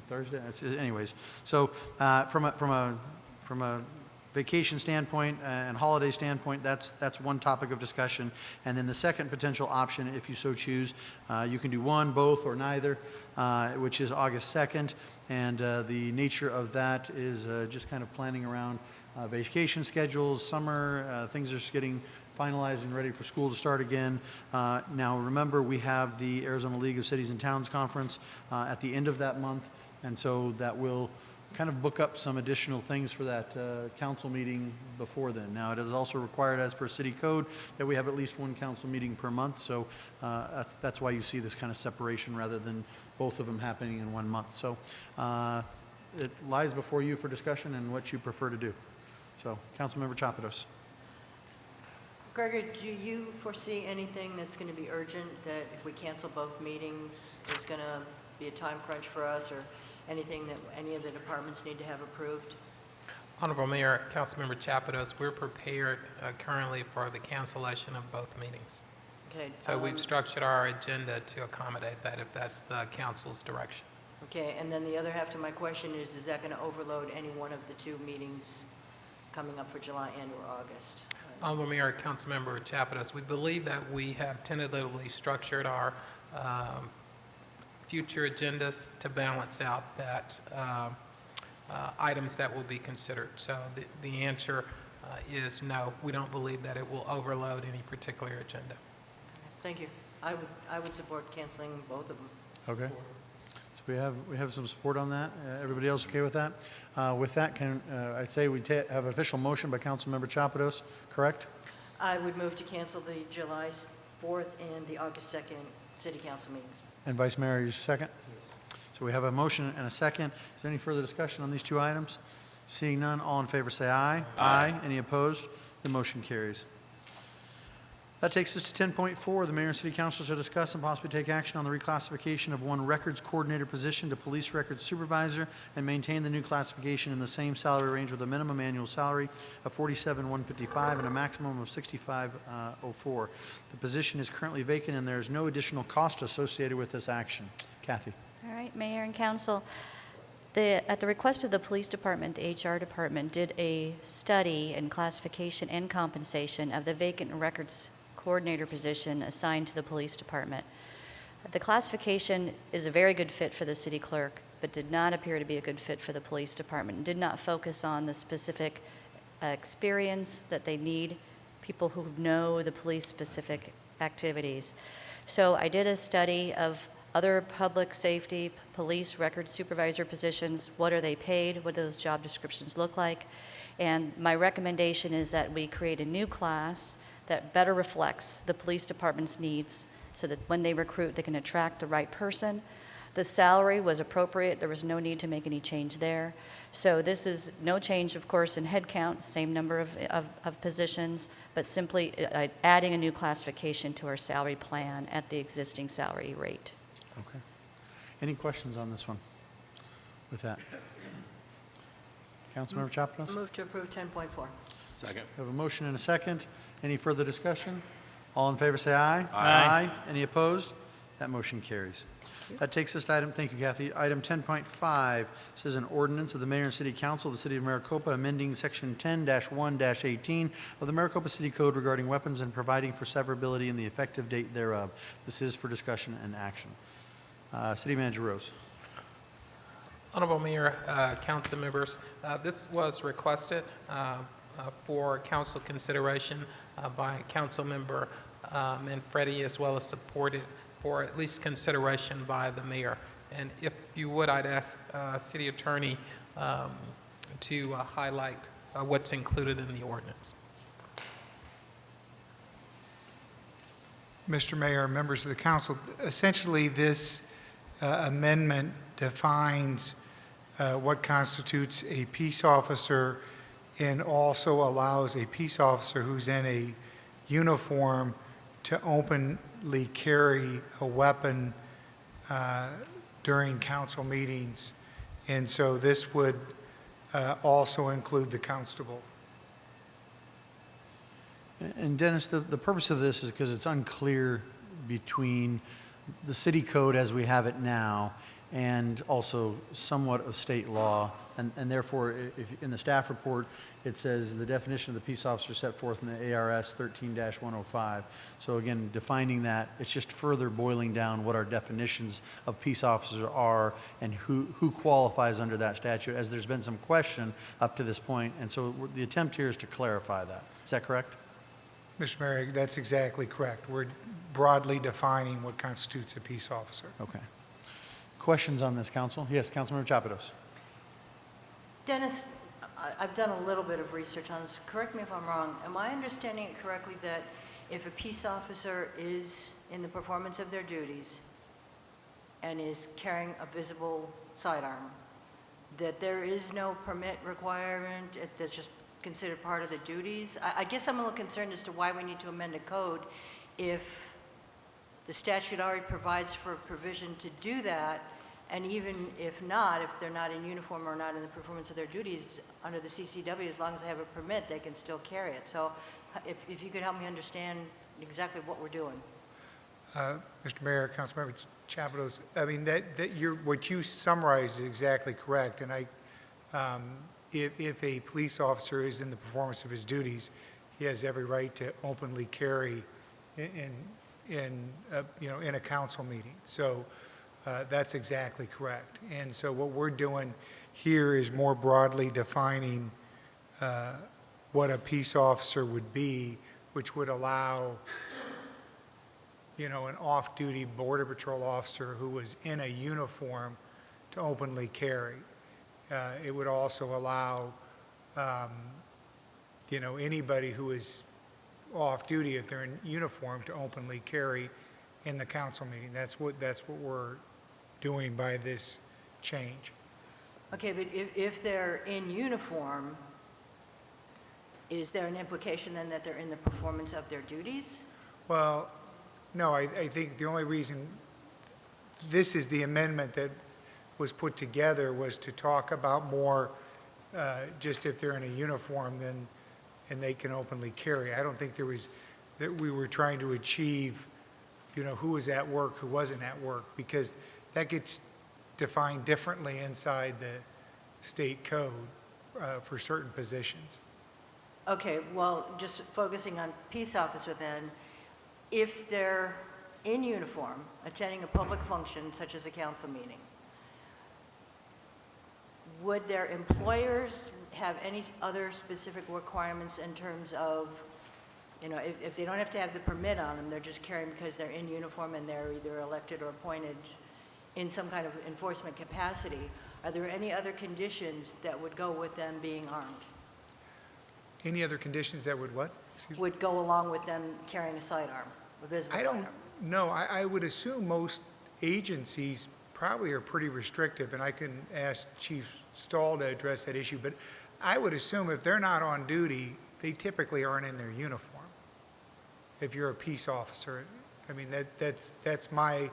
Thursday. Anyways, so from a vacation standpoint and holiday standpoint, that's one topic of discussion. And then the second potential option, if you so choose, you can do one, both, or neither, which is August 2nd. And the nature of that is just kind of planning around vacation schedules, summer, things are just getting finalized and ready for school to start again. Now, remember, we have the Arizona League of Cities and Towns Conference at the end of that month, and so that will kind of book up some additional things for that council meeting before then. Now, it is also required as per city code that we have at least one council meeting per month, so that's why you see this kind of separation rather than both of them happening in 1 month. So it lies before you for discussion and what you prefer to do. So, Councilmember Chapados. Gregor, do you foresee anything that's going to be urgent, that if we cancel both meetings, is going to be a time crunch for us, or anything that any of the departments need to have approved? Honorable Mayor, Councilmember Chapados, we're prepared currently for the cancellation of both meetings. Okay. So we've structured our agenda to accommodate that if that's the council's direction. Okay, and then the other half to my question is that going to overload any one of the two meetings coming up for July and or August? Honorable Mayor, Councilmember Chapados, we believe that we have tentatively structured our future agendas to balance out that items that will be considered. So the answer is no. We don't believe that it will overload any particular agenda. Thank you. I would support canceling both of them. Okay. So we have some support on that. Everybody else okay with that? With that, I'd say we have an official motion by Councilmember Chapados, correct? I would move to cancel the July 4th and the August 2nd city council meetings. And Vice Mayor, you second? So we have a motion and a second. Is there any further discussion on these two items? Seeing none, all in favor say aye. Aye. Any opposed? The motion carries. That takes us to 10.4. The mayor and city council shall discuss and possibly take action on the reclassification of one records coordinator position to police records supervisor and maintain the new classification in the same salary range with a minimum annual salary of $47,155 and a maximum of $65,004. The position is currently vacant and there is no additional cost associated with this action. Kathy. All right, Mayor and Council. At the request of the Police Department, the HR Department did a study and classification and compensation of the vacant records coordinator position assigned to the Police Department. The classification is a very good fit for the city clerk, but did not appear to be a good fit for the Police Department. Did not focus on the specific experience that they need, people who know the police-specific activities. So I did a study of other public safety, police record supervisor positions. What are they paid? What do those job descriptions look like? And my recommendation is that we create a new class that better reflects the police department's needs so that when they recruit, they can attract the right person. The salary was appropriate. There was no need to make any change there. So this is no change, of course, in headcount, same number of positions, but simply adding a new classification to our salary plan at the existing salary rate. Okay. Any questions on this one with that? Councilmember Chapados? Move to approve 10.4. Second. We have a motion and a second. Any further discussion? All in favor say aye. Aye. Any opposed? That motion carries. That takes us to item, thank you, Kathy. Item 10.5 says an ordinance of the mayor and city council of the city of Maricopa amending section 10-1-18 of the Maricopa City Code regarding weapons and providing for severability and the effective date thereof. This is for discussion and action. City Manager Rose. Honorable Mayor, council members, this was requested for council consideration by council member Manfredi, as well as supported for at least consideration by the mayor. And if you would, I'd ask city attorney to highlight what's included in the ordinance. Mr. Mayor, members of the council, essentially this amendment defines what constitutes a peace officer and also allows a peace officer who's in a uniform to openly carry a weapon during council meetings. And so this would also include the constable. And Dennis, the purpose of this is because it's unclear between the city code as we have it now and also somewhat of state law. And therefore, if in the staff report, it says the definition of the peace officer set forth in the ARS 13-105. So again, defining that, it's just further boiling down what our definitions of peace officers are and who qualifies under that statute, as there's been some question up to this point. And so the attempt here is to clarify that. Is that correct? Mr. Mayor, that's exactly correct. We're broadly defining what constitutes a peace officer. Okay. Questions on this, council? Yes, Councilmember Chapados. Dennis, I've done a little bit of research on this. Correct me if I'm wrong. Am I understanding it correctly that if a peace officer is in the performance of their duties and is carrying a visible sidearm, that there is no permit requirement, that's just considered part of the duties. I guess I'm a little concerned as to why we need to amend a code if the statute already provides for a provision to do that, and even if not, if they're not in uniform or not in the performance of their duties under the CCW, as long as they have a permit, they can still carry it. So if you could help me understand exactly what we're doing. Mr. Mayor, Councilmember Chapados, I mean, what you summarized is exactly correct, and if a police officer is in the performance of his duties, he has every right to openly carry in a council meeting. So that's exactly correct. And so what we're doing here is more broadly defining what a peace officer would be, which would allow an off-duty Border Patrol officer who was in a uniform to openly carry. It would also allow, anybody who is off-duty, if they're in uniform, to openly carry in the council meeting. That's what we're doing by this change. Okay, but if they're in uniform, is there an implication then that they're in the performance of their duties? Well, no, I think the only reason this is the amendment that was put together was to talk about more just if they're in a uniform then and they can openly carry. I don't think that we were trying to achieve, who was at work, who wasn't at work, because that gets defined differently inside the state code for certain positions. Okay, well, just focusing on peace officer then, if they're in uniform, attending a public function such as a council meeting, would their employers have any other specific requirements in terms of, if they don't have to have the permit on them, they're just carrying because they're in uniform and they're either elected or appointed in some kind of enforcement capacity, are there any other conditions that would go with them being armed? Any other conditions that would what? Excuse me? Would go along with them carrying a sidearm, a visible I sidearm? don't know. I would assume most agencies probably are pretty restrictive, and I can ask Chief Stahl to address that issue, but I would assume if they're not on duty, they typically aren't in their uniform. If you're a peace officer, I mean, that's my,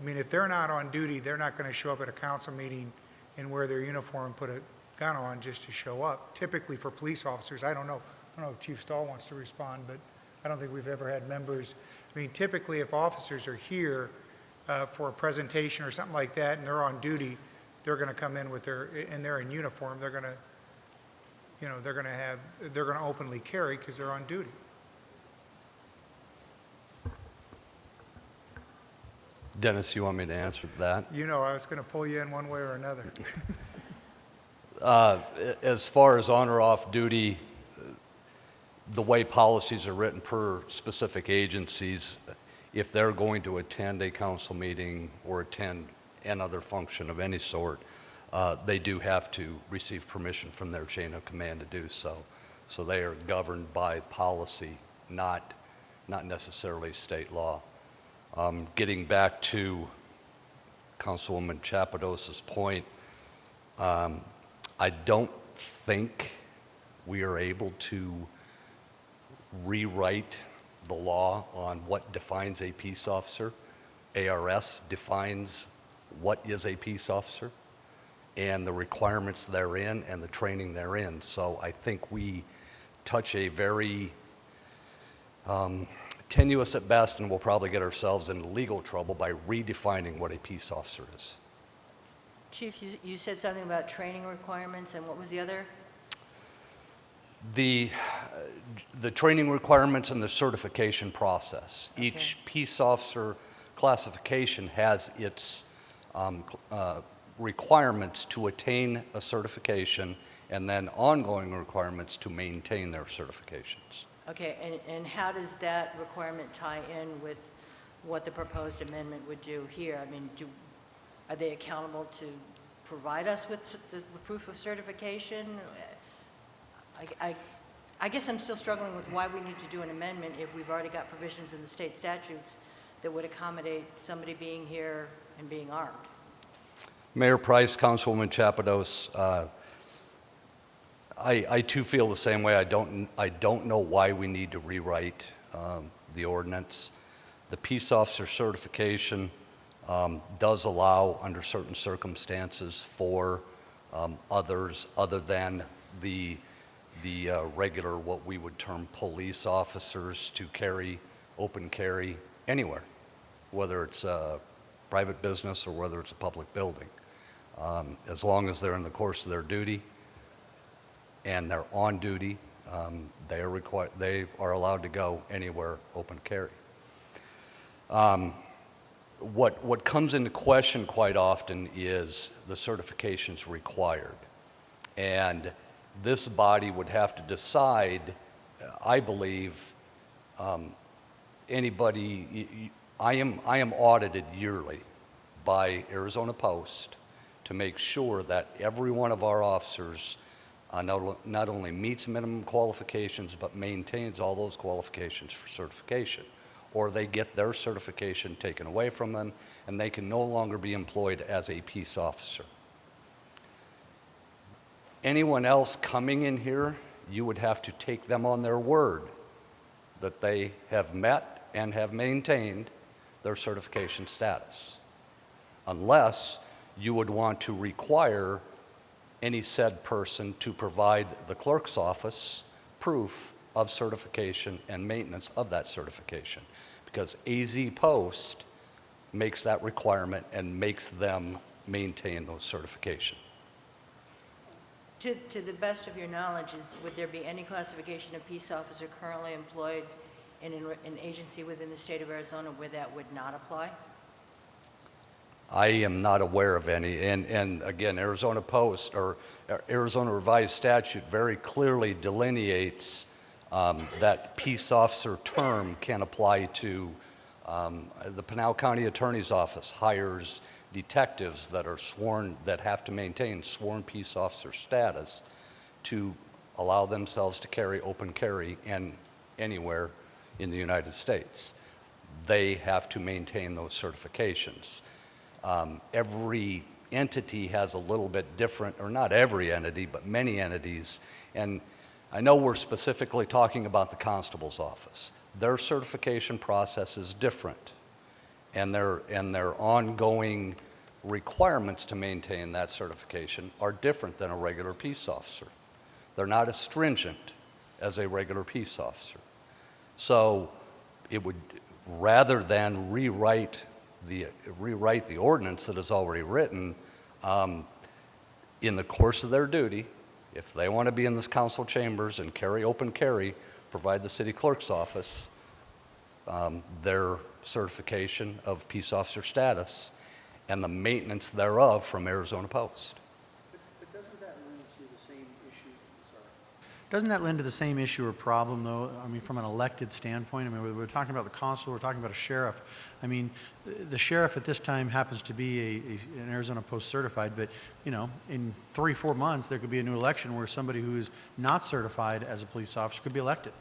if they're not on duty, they're not going to show up at a council meeting and wear their uniform and put a gun on just to show up. Typically for police officers, I don't know if Chief Stahl wants to respond, but I don't think we've ever had members. Typically if officers are here for a presentation or something like that and they're on duty, they're going to come in and they're in uniform, they're going to openly carry because they're on duty. Dennis, you want me to answer that? I was going to pull you in one way or another. As far as on or off duty, the way policies are written per specific agencies, if they're going to attend a council meeting or attend another function of any sort, they do have to receive permission from their chain of command to do so. So they are governed by policy, not necessarily state law. Getting back to Councilwoman Chapados' point, I don't think we are able to rewrite the law on what defines a peace officer. ARS defines what is a peace officer and the requirements therein and the training therein. So I think we touch a very tenuous at best, and we'll probably get ourselves into legal trouble by redefining what a peace officer is. Chief, you said something about training requirements, and what was the other? The training requirements and the certification process. Okay. Each peace officer classification has its requirements to attain a certification and then ongoing requirements to maintain their certifications. Okay, and how does that requirement tie in with what the proposed amendment would do here? Are they accountable to provide us with the proof of certification? I guess I'm still struggling with why we need to do an amendment if we've already got provisions in the state statutes that would accommodate somebody being here and being armed. Mayor Price, Councilwoman Chapados, I too feel the same way. I don't know why we need to rewrite the ordinance. The peace officer certification does allow, under certain circumstances, for others other than the regular, what we would term police officers, to carry, open carry anywhere, whether it's a private business or whether it's a public building. As long as they're in the course of their duty and they're on duty, they are allowed to go anywhere open carry. What comes into question quite often is the certifications required. And this body would have to decide, I believe, anybody, I am audited yearly by Arizona Post to make sure that every one of our officers not only meets minimum qualifications, but maintains all those qualifications for certification, or they get their certification taken away from them and they can no longer be employed as a peace officer. Anyone else coming in here, you would have to take them on their word that they have met and have maintained their certification status, unless you would want to require any said person to provide the clerk's office proof of certification and maintenance of that certification, because AZ Post makes that requirement and makes them maintain those certifications. To the best of your knowledge, would there be any classification of peace officer currently employed in an agency within the state of Arizona where that would not apply? I am not aware of any, and again, Arizona Post or Arizona Revised Statute very clearly delineates that peace officer term can apply to the Pinal County Attorney's Office hires detectives that are sworn, that have to maintain sworn peace officer status to allow themselves to carry open carry and anywhere in the United States. They have to maintain those certifications. Every entity has a little bit different, or not every entity, but many entities. And I know we're specifically talking about the constable's office. Their certification process is different, and their ongoing requirements to maintain that certification are different than a regular peace officer. They're not as stringent as a regular peace officer. So it would, rather than rewrite the ordinance that is already written, in the course of their duty, if they want to be in this council chambers and carry open carry, provide the city clerk's office their certification of peace officer status and the maintenance thereof from Arizona Post. But doesn't that lend to the same issue? Doesn't that lend to the same issue or problem, though? I mean, from an elected standpoint, I mean, we're talking about the constable, we're talking about a sheriff. I mean, the sheriff at this time happens to be an Arizona Post certified, but, you know, in 3-4 months, there could be a new election where somebody who is not certified as a police officer could be elected.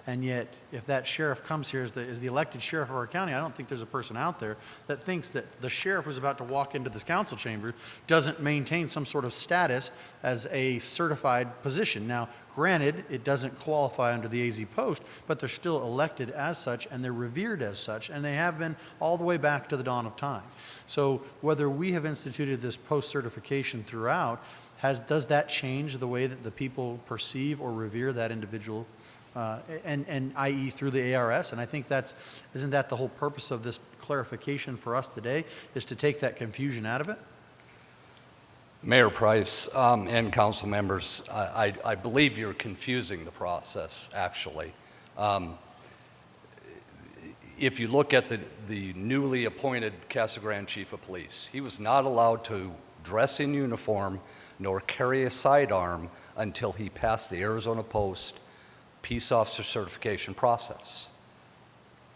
And yet, if that sheriff comes here as the elected sheriff of our county, I don't think there's a person out there that thinks that the sheriff who's about to walk into this council chamber doesn't maintain some sort of status as a certified position. Now, granted, it doesn't qualify under the AZ Post, but they're still elected as such, and they're revered as such, and they have been all the way back to the dawn of time. So whether we have instituted this post certification throughout, does that change the way that the people perceive or revere that individual? And i.e. through the ARS, and I think isn't that the whole purpose of this clarification for us today, is to take that confusion out of it? Mayor Price and council members, I believe you're confusing the process, actually. If you look at the newly appointed Casa Grande Chief of Police, he was not allowed to dress in uniform nor carry a sidearm until he passed the Arizona Post peace officer certification process.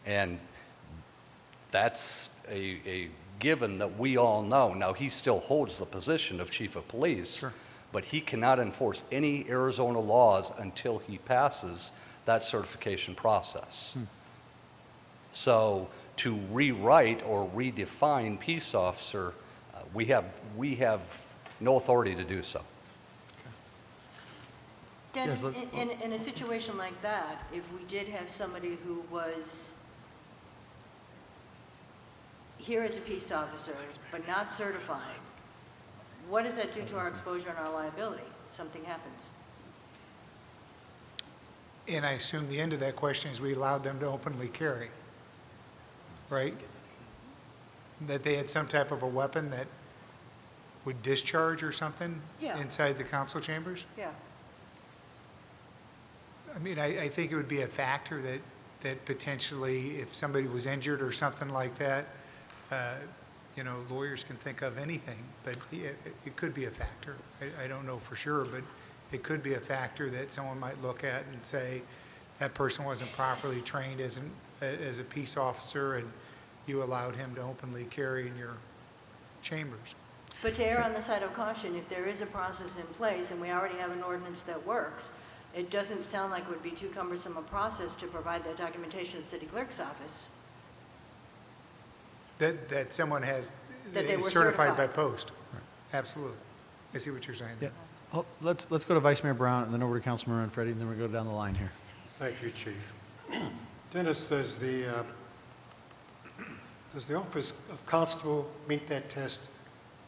And that's a given that we all know. Now, he still holds the position of chief of police, sure, but he cannot enforce any Arizona laws until he passes that certification process. So to rewrite or redefine peace officer, we have no authority to do so. Dennis, Yes, in a situation like that, if we did have somebody who was here as a peace officer, but not certified, what does that do to our exposure and our liability if something happens? And I assume the end of that question is we allowed them to openly carry, right? That they had some type of a weapon that would discharge or something Yeah. inside the council chambers? Yeah. I mean, I think it would be a factor that potentially, if somebody was injured or something like that, you know, lawyers can think of anything, but it could be a factor. I don't know for sure, but it could be a factor that someone might look at and say, that person wasn't properly trained as a peace officer, and you allowed him to openly carry in your chambers. But to err on the side of caution, if there is a process in place and we already have an ordinance that works, it doesn't sound like it would be too cumbersome a process to provide that documentation to the city clerk's office. That someone has, That they were is certified by certified. post. Absolutely. I see what you're saying. Yeah. Oh, let's go to Vice Mayor Brown and then over to Councilman Manfredi, and then we go down the line here. Thank you, Chief. Dennis, does the office of constable meet that test?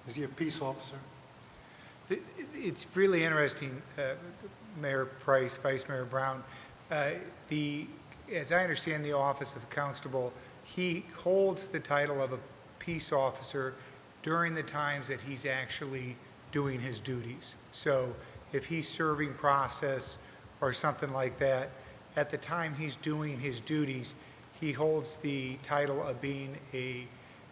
Is he a peace officer? It's really interesting, Mayor Price, Vice Mayor Brown. As I understand the office of constable, he holds the title of a peace officer during the times that he's actually doing his duties. So if he's serving process or something like that, at the time he's doing his duties, he holds the title of being a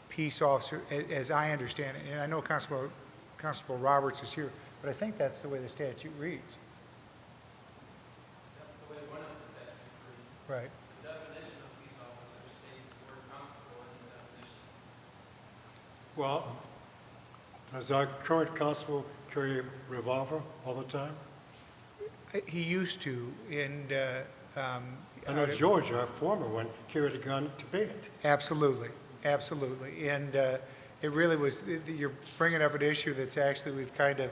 peace officer, as I understand it. And I know Constable Roberts is here, but I think that's the way the statute reads. That's the way one of the statutes reads. Right. The definition of peace officer states the word constable in the definition. Well, does our current constable carry a revolver all the time? He used to, and I know George, our former one, carried a gun to bed. Absolutely, absolutely. And it really was, you're bringing up an issue that's actually we've kind of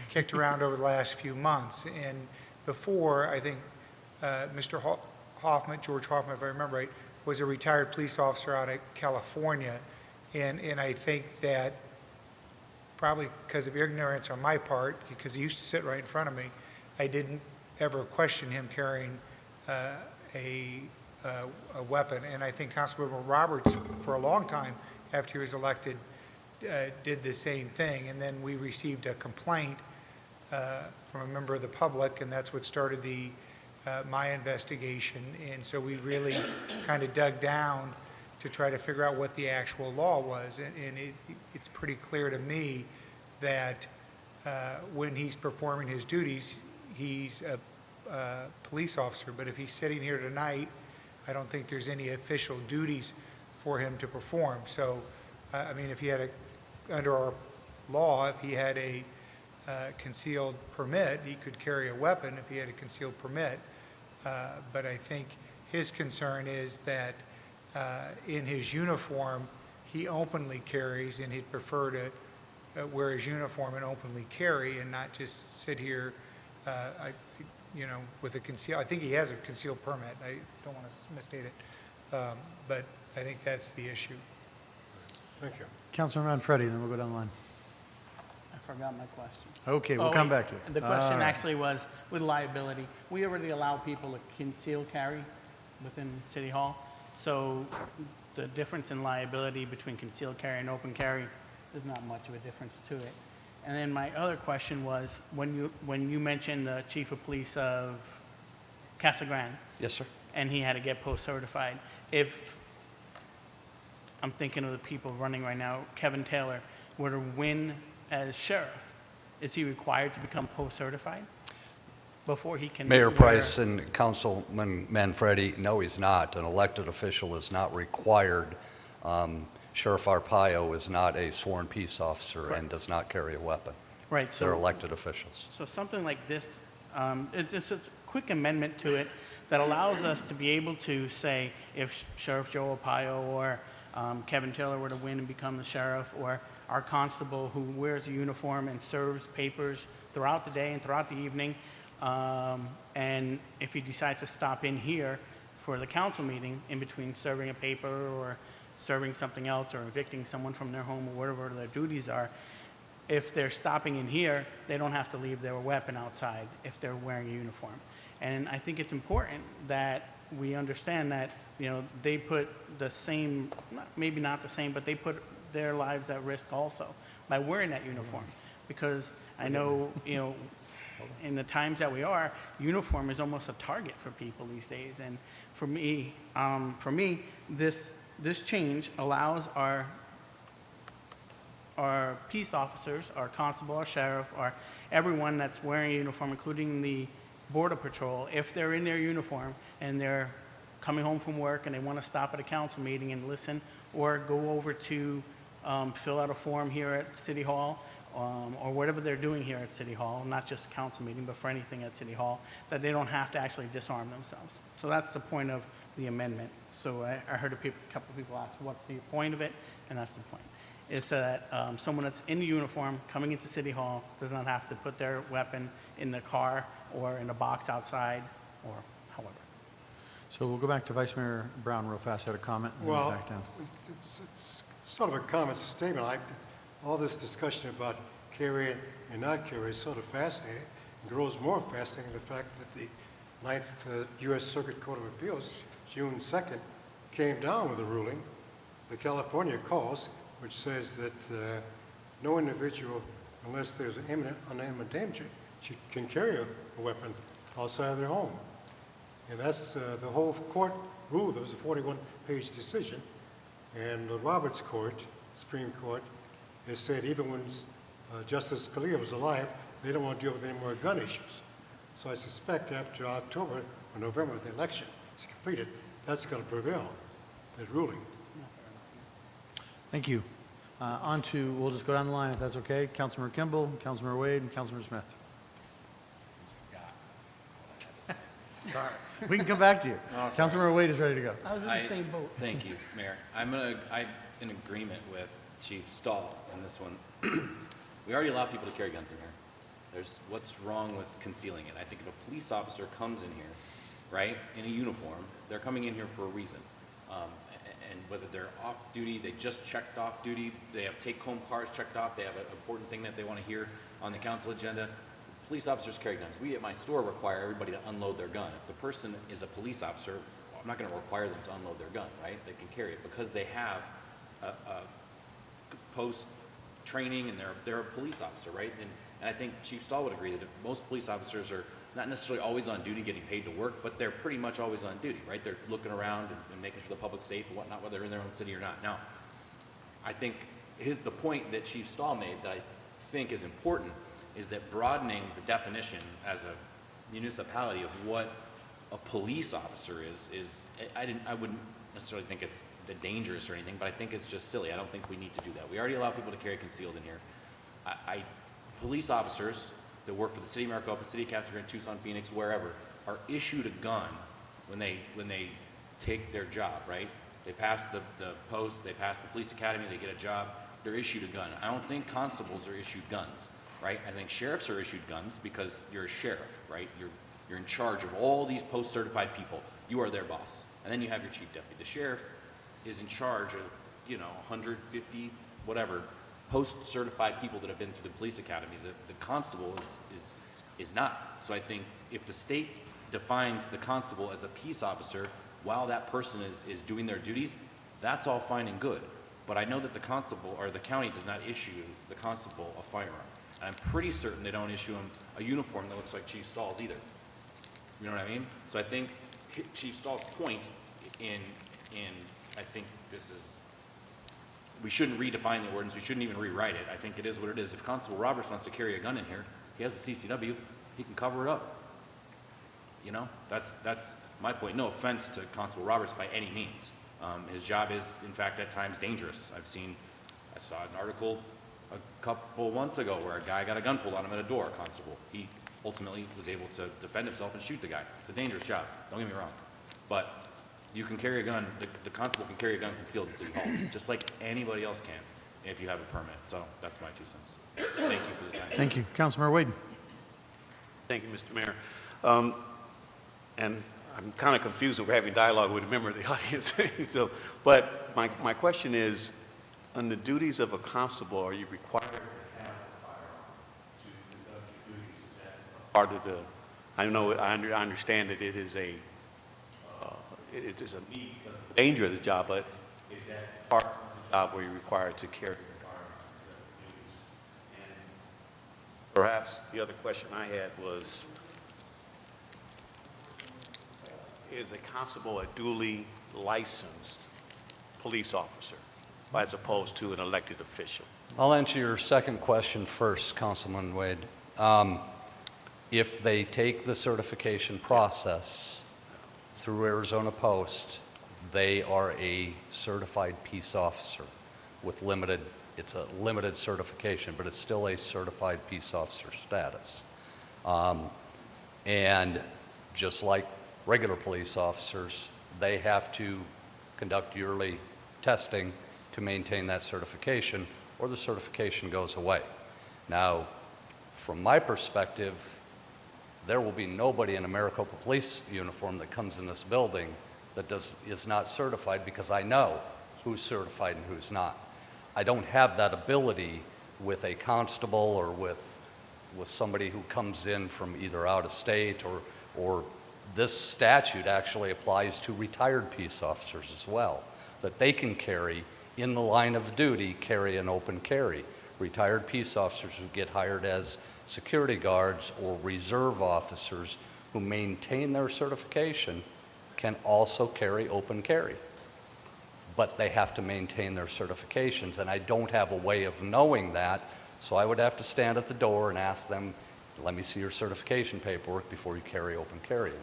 kicked around over the last few months. And before, I think Mr. Hoffman, George Hoffman, if I remember right, was a retired police officer out of California. And I think that probably because of ignorance on my part, because he used to sit right in front of me, I didn't ever question him carrying a weapon. And I think Constable Roberts, for a long time after he was elected, did the same thing. And then we received a complaint from a member of the public, and that's what started my investigation. And so we really kind of dug down to try to figure out what the actual law was. And it's pretty clear to me that when he's performing his duties, he's a police officer. But if he's sitting here tonight, I don't think there's any official duties for him to perform. So, I mean, if he had under our law, if he had a concealed permit, he could carry a weapon if he had a concealed permit. But I think his concern is that in his uniform, he openly carries, and he'd prefer to wear his uniform and openly carry and not just sit here, with a concealed. I think he has a concealed permit. I don't want to misstate it, but I think that's the issue. Thank you. Councilman Manfredi, and then we'll go down the line. I forgot my question. Okay, we'll come back to it. The question All right. actually was with liability. We already allow people to conceal carry within City Hall. So the difference in liability between concealed carry and open carry, there's not much of a difference to it. And then my other question was, when you mentioned the chief of police of Casa Grande. Yes, sir. And he had to get post-certified. If, I'm thinking of the people running right now, Kevin Taylor were to win as sheriff, is he required to become post-certified before he can? Mayor Price and Councilman Manfredi, no, he's not. An elected official is not required. Sheriff Arpaio is not a sworn peace officer and does not carry a weapon. Right. So they're elected officials. So something like this, it's just a quick amendment to it that allows us to be able to say if Sheriff Joe Arpaio or Kevin Taylor were to win and become the sheriff, or our constable who wears a uniform and serves papers throughout the day and throughout the evening, And if he decides to stop in here for the council meeting, in between serving a paper or serving something else or evicting someone from their home or whatever their duties are, if they're stopping in here, they don't have to leave their weapon outside if they're wearing a uniform. And I think it's important that we understand that, they put the same, maybe not the same, but they put their lives at risk also by wearing that uniform. Because I know, in the times that we are, uniform is almost a target for people these days. And for me, this change allows our peace officers, our constable, our sheriff, our everyone that's wearing a uniform, including the Border Patrol, if they're in their uniform and they're coming home from work and they want to stop at a council meeting and listen, or go over to fill out a form here at City Hall, or whatever they're doing here at City Hall, not just council meeting, but for anything at City Hall, that they don't have to actually disarm themselves. So that's the point of the amendment. So I heard a couple of people ask, what's the point of it? And that's the point. Is that someone that's in the uniform coming into City Hall does not have to put their weapon in the car or in a box outside or however. So we'll go back to Vice Mayor Brown real fast, had a comment, and then Well, back down. it's sort of a comment statement. All this discussion about carrying and not carrying is sort of fascinating. It grows more fascinating the fact that the Ninth U.S. Circuit Court of Appeals, June 2nd, came down with a ruling, the California cause, which says that no individual, unless there's an imminent danger, can carry a weapon outside of their home. And that's the whole court ruled. It was a 41-page decision. And the Roberts Court, Supreme Court, has said even when Justice Scalia was alive, they don't want to deal with any more gun issues. So I suspect after October or November, the election is completed, that's going to prevail, that ruling. Thank you. We'll just go down the line if that's okay. Councilmember Kimball, Councilmember Wade, and Councilmember Smith. Sorry. We can come back to you. No, Councilmember Wade is ready to go. I was in the same boat. Thank you, Mayor. I'm in agreement with Chief Stahl on this one. We already allow people to carry guns in here. What's wrong with concealing it? I think if a police officer comes in here, right, in a uniform, they're coming in here for a reason. And whether they're off duty, they just checked off duty, they have take-home cars checked off, they have an important thing that they want to hear on the council agenda. Police officers carry guns. We at my store require everybody to unload their gun. If the person is a police officer, I'm not going to require them to unload their gun, right? They can carry it because they have a post-training and they're a police officer, right? And I think Chief Stahl would agree that most police officers are not necessarily always on duty getting paid to work, but they're pretty much always on duty, right? They're looking around and making sure the public's safe and whatnot, whether they're in their own city or not. Now, I think the point that Chief Stahl made that I think is important is that broadening the definition as a municipality of what a police officer is I wouldn't necessarily think it's dangerous or anything, but I think it's just silly. I don't think we need to do that. We already allow people to carry concealed in here. Police officers that work for the city of Maricopa, city of Casa Grande, Tucson, Phoenix, wherever, are issued a gun when they take their job, right? They pass the post, they pass the police academy, they get a job, they're issued a gun. I don't think constables are issued guns, right? I think sheriffs are issued guns because you're a sheriff, right? You're in charge of all these post-certified people. You are their boss. And then you have your chief deputy. The sheriff is in charge of, 150, whatever, post-certified people that have been through the police academy. The constable is not. So I think if the state defines the constable as a peace officer while that person is doing their duties, that's all fine and good. But I know that the constable or the county does not issue the constable a firearm. And I'm pretty certain they don't issue him a uniform that looks like Chief Stahl's either. You know what I mean? So I think Chief Stahl's point in I think we shouldn't redefine the ordinance. We shouldn't even rewrite it. I think it is what it is. If Constable Roberts wants to carry a gun in here, he has a CCW, he can cover it up. That's my point. No offense to Constable Roberts by any means. His job is, in fact, at times dangerous. I saw an article a couple months ago where a guy got a gun pulled on him at a door, a constable. He ultimately was able to defend himself and shoot the guy. It's a dangerous job, don't get me wrong. But you can carry a gun, the constable can carry a gun concealed in City Hall, just like anybody else can if you have a permit. So that's my 2 cents. Thank you for the time. Thank you. Councilmember Wade. Thank you, Mr. Mayor. And I'm kind of confused that we're having dialogue with a member of the audience. But my question is, on the duties of a constable, are you required to have a firearm to conduct your duties? Is that part of the, I understand that it is a need, a danger of the job, but is that part of the job where you're required to carry a firearm to conduct your duties? And perhaps the other question I had was, is a constable a duly licensed police officer as opposed to an elected official? I'll answer your second question first, Councilman Wade. If they take the certification process through Arizona Post, they are a certified peace officer with it's a limited certification, but it's still a certified peace officer status. And just like regular police officers, they have to conduct yearly testing to maintain that certification, or the certification goes away. Now, from my perspective, there will be nobody in a Maricopa police uniform that comes in this building that is not certified, because I know who's certified and who's not. I don't have that ability with a constable or with somebody who comes in from either out of state or this statute actually applies to retired peace officers as well, that they can carry in the line of duty, carry an open carry. Retired peace officers who get hired as security guards or reserve officers who maintain their certification can also carry open carry. But they have to maintain their certifications, and I don't have a way of knowing that, so I would have to stand at the door and ask them, let me see your certification paperwork before you carry open carry in there.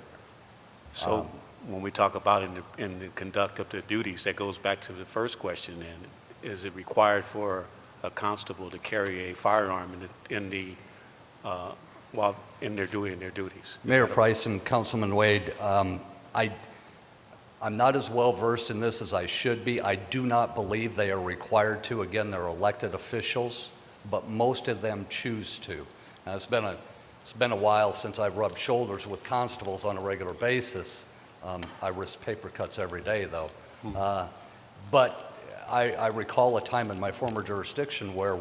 So when we talk about in the conduct of the duties, that goes back to the first question then. Is it required for a constable to carry a firearm while they're doing their duties? Mayor Price and Councilman Wade, I'm not as well versed in this as I should be. I do not believe they are required to. Again, they're elected officials, but most of them choose to. Now, it's been a while since I've rubbed shoulders with constables on a regular basis. I risk paper cuts every day, though. But I recall a time in my former jurisdiction where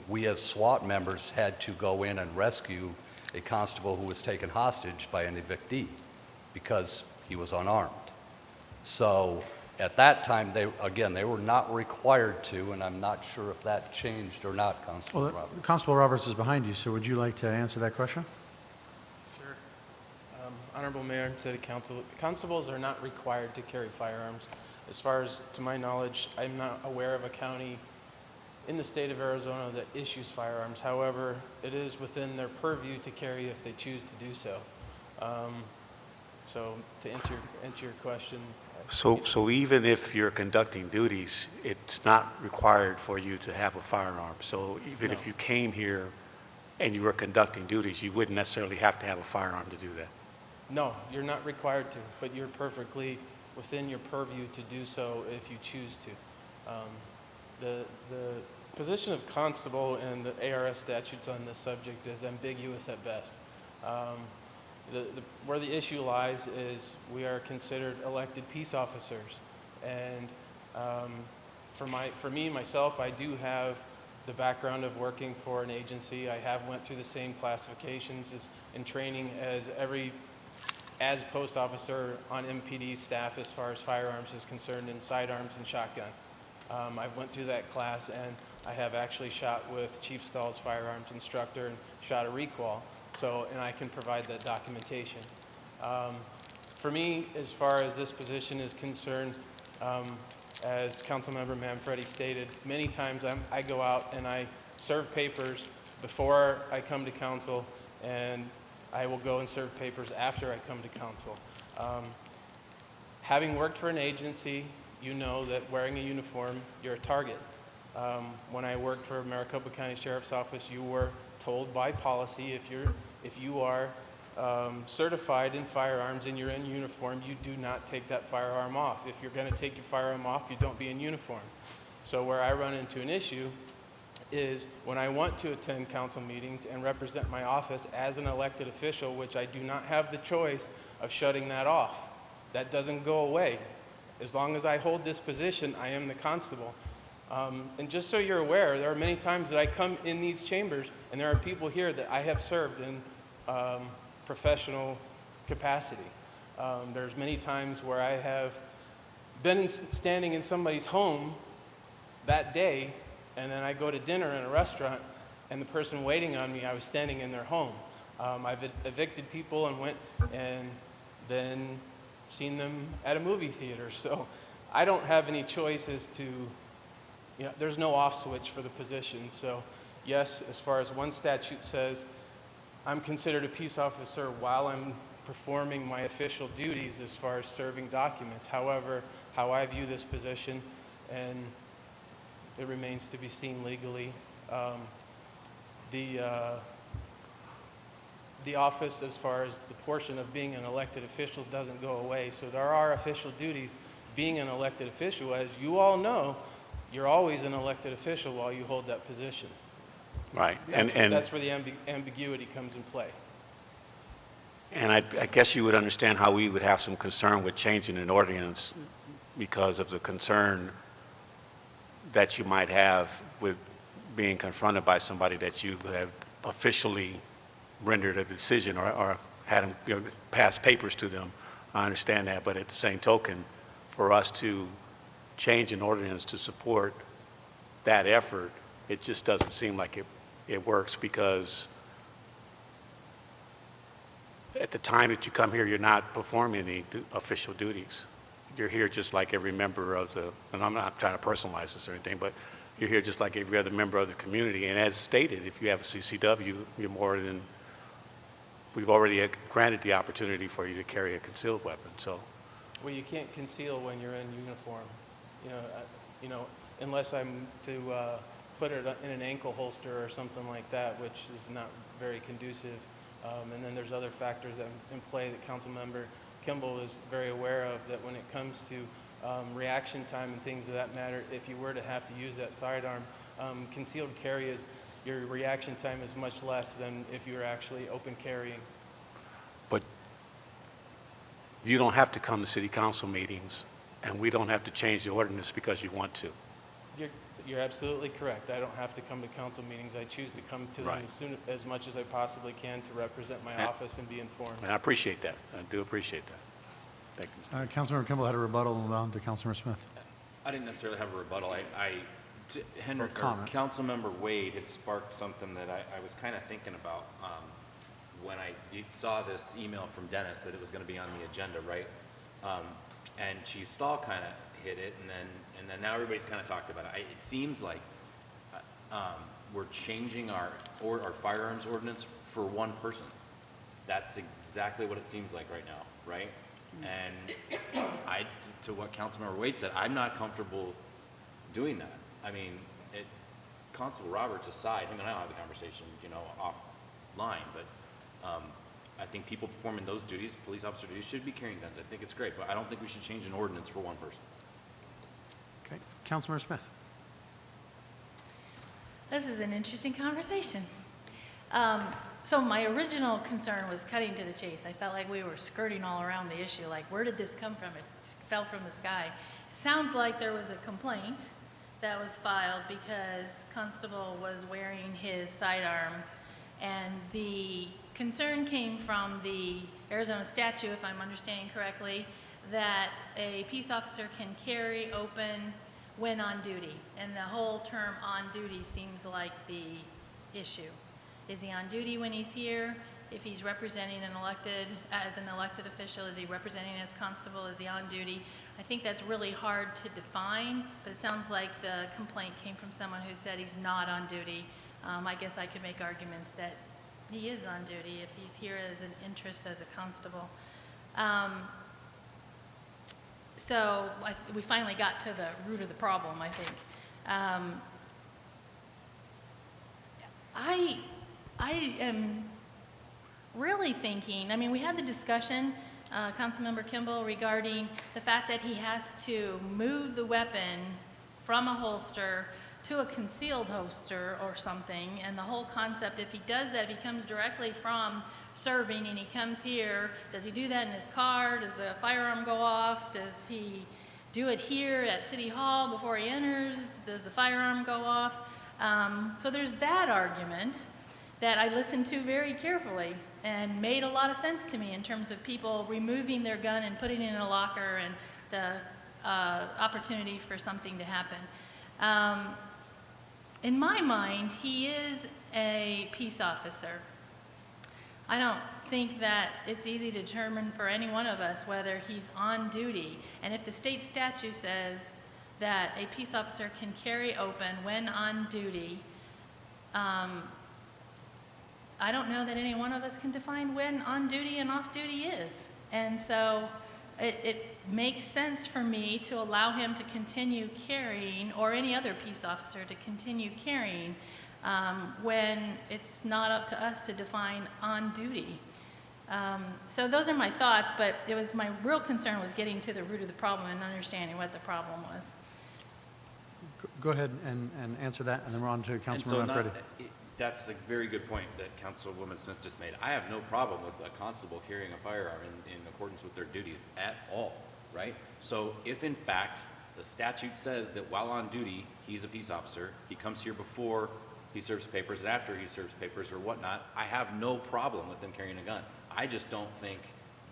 we as SWAT members had to go in and rescue a constable who was taken hostage by an evictee because he was unarmed. So at that time, they were not required to, and I'm not sure if that changed or not, Constable Roberts. Constable Roberts is behind you, so would you like to answer that question? Sure. Honorable Mayor and City Council, constables are not required to carry firearms. As far as to my knowledge, I'm not aware of a county in the state of Arizona that issues firearms. However, it is within their purview to carry if they choose to do so. So to answer your question. So even if you're conducting duties, it's not required for you to have a firearm. So even if you came here and you were conducting duties, you wouldn't necessarily have to have a firearm to do that. No, you're not required to, but you're perfectly within your purview to do so if you choose to. The position of constable and the ARS statutes on this subject is ambiguous at best. Where the issue lies is we are considered elected peace officers, and for me myself, I do have the background of working for an agency. I have went through the same classifications in training as post officer on MPD staff as far as firearms is concerned, and sidearms and shotgun. I've went through that class, and I have actually shot with Chief Stahl's firearms instructor and shot a requal. And I can provide that documentation. For me, as far as this position is concerned, as Councilmember Manfredi stated, many times I go out and I serve papers before I come to council, and I will go and serve papers after I come to council. Having worked for an agency, you know that wearing a uniform, you're a target. When I worked for Maricopa County Sheriff's Office, you were told by policy if you are certified in firearms and you're in uniform, you do not take that firearm off. If you're going to take your firearm off, you don't be in uniform. So where I run into an issue is when I want to attend council meetings and represent my office as an elected official, which I do not have the choice of shutting that off. That doesn't go away. As long as I hold this position, I am the constable. And just so you're aware, there are many times that I come in these chambers and there are people here that I have served in professional capacity. There's many times where I have been standing in somebody's home that day, and then I go to dinner in a restaurant, and the person waiting on me, I was standing in their home. I've evicted people and went and then seen them at a movie theater. So I don't have any choice as to, there's no off switch for the position. So yes, as far as one statute says, I'm considered a peace officer while I'm performing my official duties as far as serving documents. However, how I view this position, and it remains to be seen legally, the office, as far as the portion of being an elected official, doesn't go away. So there are official duties. Being an elected official, as you all know, you're always an elected official while you hold that position. Right. That's where the ambiguity comes in play. And I guess you would understand how we would have some concern with changing an ordinance because of the concern that you might have with being confronted by somebody that you have officially rendered a decision or had them pass papers to them. I understand that, but at the same token, for us to change an ordinance to support that effort, it just doesn't seem like it works, because at the time that you come here, you're not performing any official duties. You're here just like every member of the, and I'm not trying to personalize this or anything, but you're here just like every other member of the community. And as stated, if you have a CCW, you're more than, we've already granted the opportunity for you to carry a concealed weapon. So, Well, you can't conceal when you're in uniform, unless I'm to put it in an ankle holster or something like that, which is not very conducive. And then there's other factors that in play that Councilmember Kimball is very aware of, that when it comes to reaction time and things of that matter, if you were to have to use that sidearm, concealed carry your reaction time is much less than if you were actually open carrying. but you don't have to come to city council meetings, and we don't have to change the ordinance because you want to. You're absolutely correct. I don't have to come to council meetings. I choose to come to them as much as I possibly can to represent my office and be informed. And I appreciate that. I do appreciate that. Thank you. Councilmember Kimball had a rebuttal on to Councilmember Smith. I didn't necessarily have a rebuttal. Henry, Or comment. Councilmember Wade had sparked something that I was kind of thinking about when I saw this email from Dennis that it was going to be on the agenda, right? And Chief Stahl kind of hit it, and then now everybody's kind of talked about it. It seems like we're changing our firearms ordinance for one person. That's exactly what it seems like right now, right? And to what Councilmember Wade said, I'm not comfortable doing that. I mean, Constable Roberts aside, him and I will have a conversation, offline, but I think people performing those duties, police officer duties, should be carrying guns. I think it's great, but I don't think we should change an ordinance for one person. Okay, Councilmember Smith. This is an interesting conversation. So my original concern was cutting to the chase. I felt like we were skirting all around the issue, like where did this come from? It fell from the sky. It sounds like there was a complaint that was filed because Constable was wearing his sidearm, and the concern came from the Arizona statute, if I'm understanding correctly, that a peace officer can carry open when on duty, and the whole term on duty seems like the issue. Is he on duty when he's here? If he's representing as an elected official, is he representing as constable? Is he on duty? I think that's really hard to define, but it sounds like the complaint came from someone who said he's not on duty. I guess I could make arguments that he is on duty if he's here as an interest as a constable. So we finally got to the root of the problem, I think. I am really thinking, I mean, we had the discussion, Councilmember Kimball, regarding the fact that he has to move the weapon from a holster to a concealed holster or something, and the whole concept, if he does that, if he comes directly from serving and he comes here, does he do that in his car? Does the firearm go off? Does he do it here at City Hall before he enters? Does the firearm go off? So there's that argument that I listened to very carefully and made a lot of sense to me in terms of people removing their gun and putting it in a locker and the opportunity for something to happen. In my mind, he is a peace officer. I don't think that it's easy to determine for any one of us whether he's on duty. And if the state statute says that a peace officer can carry open when on duty, I don't know that any one of us can define when on duty and off duty is. And so it makes sense for me to allow him to continue carrying, or any other peace officer to continue carrying, when it's not up to us to define on duty. So those are my thoughts, but it was my real concern was getting to the root of the problem and understanding what the problem was. Go ahead and answer that, and then we're on to Councilman Manfredi. That's a very good point that Councilwoman Smith just made. I have no problem with a constable carrying a firearm in accordance with their duties at all, right? So if in fact the statute says that while on duty, he's a peace officer, he comes here before he serves papers and after he serves papers or whatnot, I have no problem with them carrying a gun. I just don't think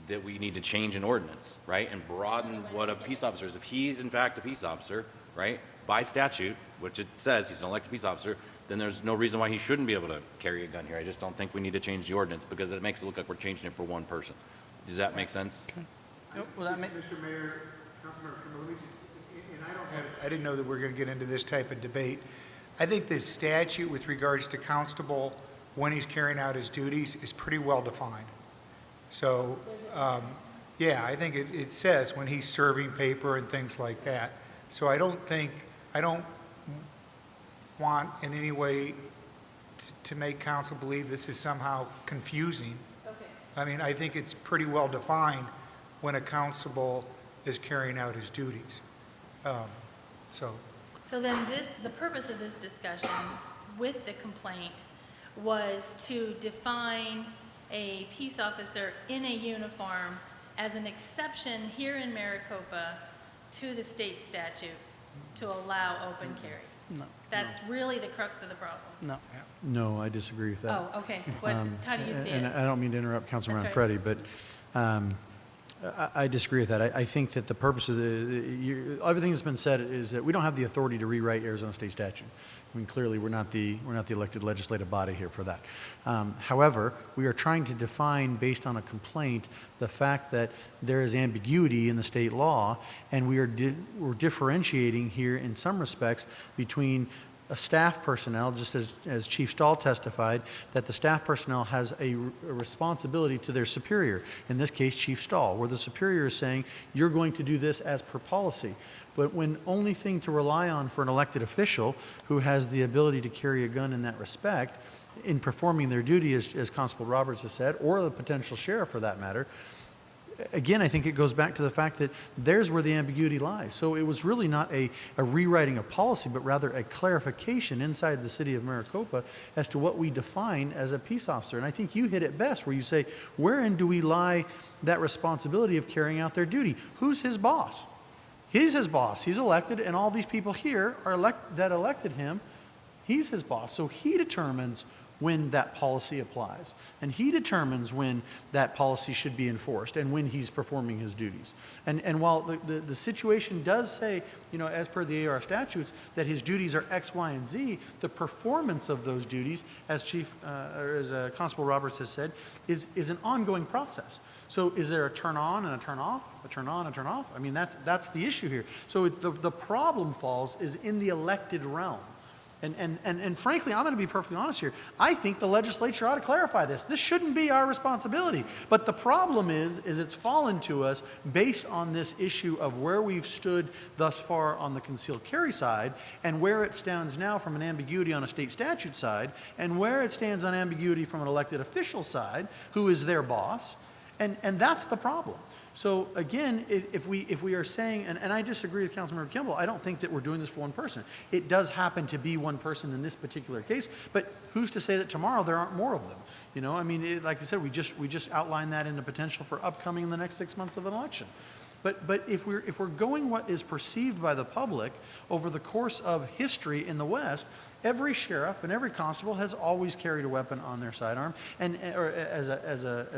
that we need to change an ordinance, right? And broaden what a peace officer is. If he's in fact a peace officer, right, by statute, which it says he's an elected peace officer, then there's no reason why he shouldn't be able to carry a gun here. I just don't think we need to change the ordinance because it makes it look like we're changing it for one person. Does that make sense? Okay. Mr. Mayor, Councilmember, I didn't know that we were going to get into this type of debate. I think the statute with regards to constable when he's carrying out his duties is pretty well defined. So, yeah, I think it says when he's serving paper and things like that. So I don't want in any way to make council believe this is somehow confusing. Okay. I mean, I think it's pretty well defined when a constable is carrying out his duties. So then the purpose of this discussion with the complaint was to define a peace officer in a uniform as an exception here in Maricopa to the state statute to allow open carry. No. That's really the crux of the problem. No. No, I disagree with that. Oh, okay. How do you see and it? I don't mean to interrupt Councilman That's Manfredi, but I disagree with that. I think that the purpose of everything that's been said is that we don't have the authority to rewrite Arizona state statute. I mean, clearly we're not the elected legislative body here for that. However, we are trying to define, based on a complaint, the fact that there is ambiguity in the state law, and we're differentiating here in some respects between a staff personnel, just as Chief Stahl testified, that the staff personnel has a responsibility to their superior, in this case Chief Stahl, where the superior is saying, you're going to do this as per policy. But when only thing to rely on for an elected official who has the ability to carry a gun in that respect, in performing their duty, as Constable Roberts has said, or the potential sheriff for that matter, again, I think it goes back to the fact that there's where the ambiguity lies. So it was really not a rewriting of policy, but rather a clarification inside the city of Maricopa as to what we define as a peace officer. And I think you hit it best, where you say, wherein do we lie that responsibility of carrying out their duty? Who's his boss? He's his boss. He's elected, and all these people here that elected him, he's his boss. So he determines when that policy applies. And he determines when that policy should be enforced and when he's performing his duties. And while the situation does say, as per the AR statutes, that his duties are X, Y, and Z, the performance of those duties, as Constable Roberts has said, is an ongoing process. So is there a turn on and a turn off, a turn on and a turn off? I mean, that's the issue here. So the problem is in the elected realm. And frankly, I'm going to be perfectly honest here. I think the legislature ought to clarify this. This shouldn't be our responsibility. But the problem is it's fallen to us based on this issue of where we've stood thus far on the concealed carry side, and where it stands now from an ambiguity on a state statute side, and where it stands on ambiguity from an elected official side, who is their boss. And that's the problem. So again, if we are saying, and I disagree with Councilmember Kimball, I don't think that we're doing this for one person. It does happen to be one person in this particular case, but who's to say that tomorrow there aren't more of them? You know, I mean, like I said, we just outlined that in the potential for upcoming in the next 6 months of an election. But if we're going what is perceived by the public over the course of history in the West, every sheriff and every constable has always carried a weapon on their sidearm or as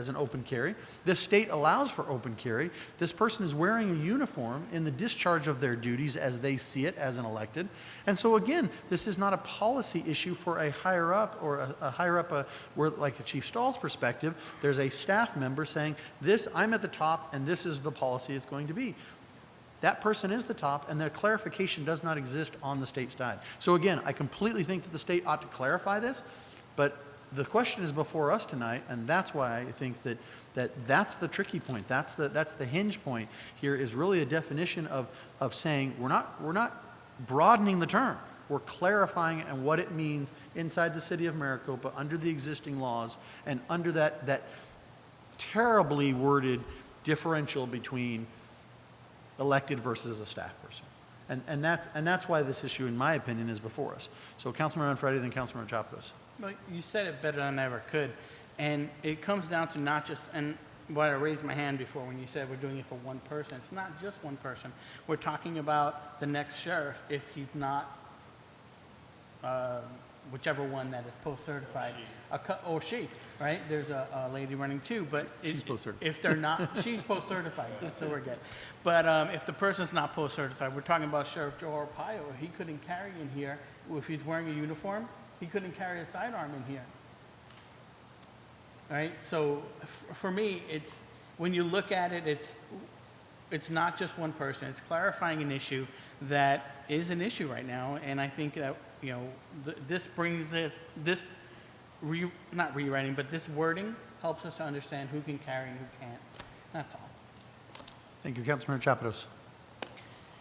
an open carry. This state allows for open carry. This person is wearing a uniform in the discharge of their duties as they see it as an elected. And so again, this is not a policy issue for a higher up or a higher up, where like a Chief Stahl's perspective, there's a staff member saying, this, I'm at the top and this is the policy it's going to be. That person is the top, and the clarification does not exist on the state side. So again, I completely think that the state ought to clarify this, but the question is before us tonight, and that's why I think that's the tricky point. That's the hinge point here, is really a definition of saying we're not broadening the term. We're clarifying and what it means inside the city of Maricopa under the existing laws and under that terribly worded differential between elected versus a staff person. And that's why this issue, in my opinion, is before us. So Councilmember Manfredi, then Councilmember Chapdos. Well, you said it better than I ever could. And it comes down to not just, and why I raised my hand before when you said we're doing it for one person. It's not just one person. We're talking about the next sheriff if he's not, whichever one that is post-certified, or she, right? There's a lady running too, but she's post-certified. If they're not, she's post-certified, that's the word. But if the person's not post-certified, we're talking about Sheriff Joe Arpaio. He couldn't carry in here. If he's wearing a uniform, he couldn't carry a sidearm in here. Right? So for me, it's, when you look at it, it's not just one person. It's clarifying an issue that is an issue right now, and I think that, you know, this brings this not rewriting, but this wording helps us to understand who can carry and who can't. That's all. Thank you, Councilmember Chapdos.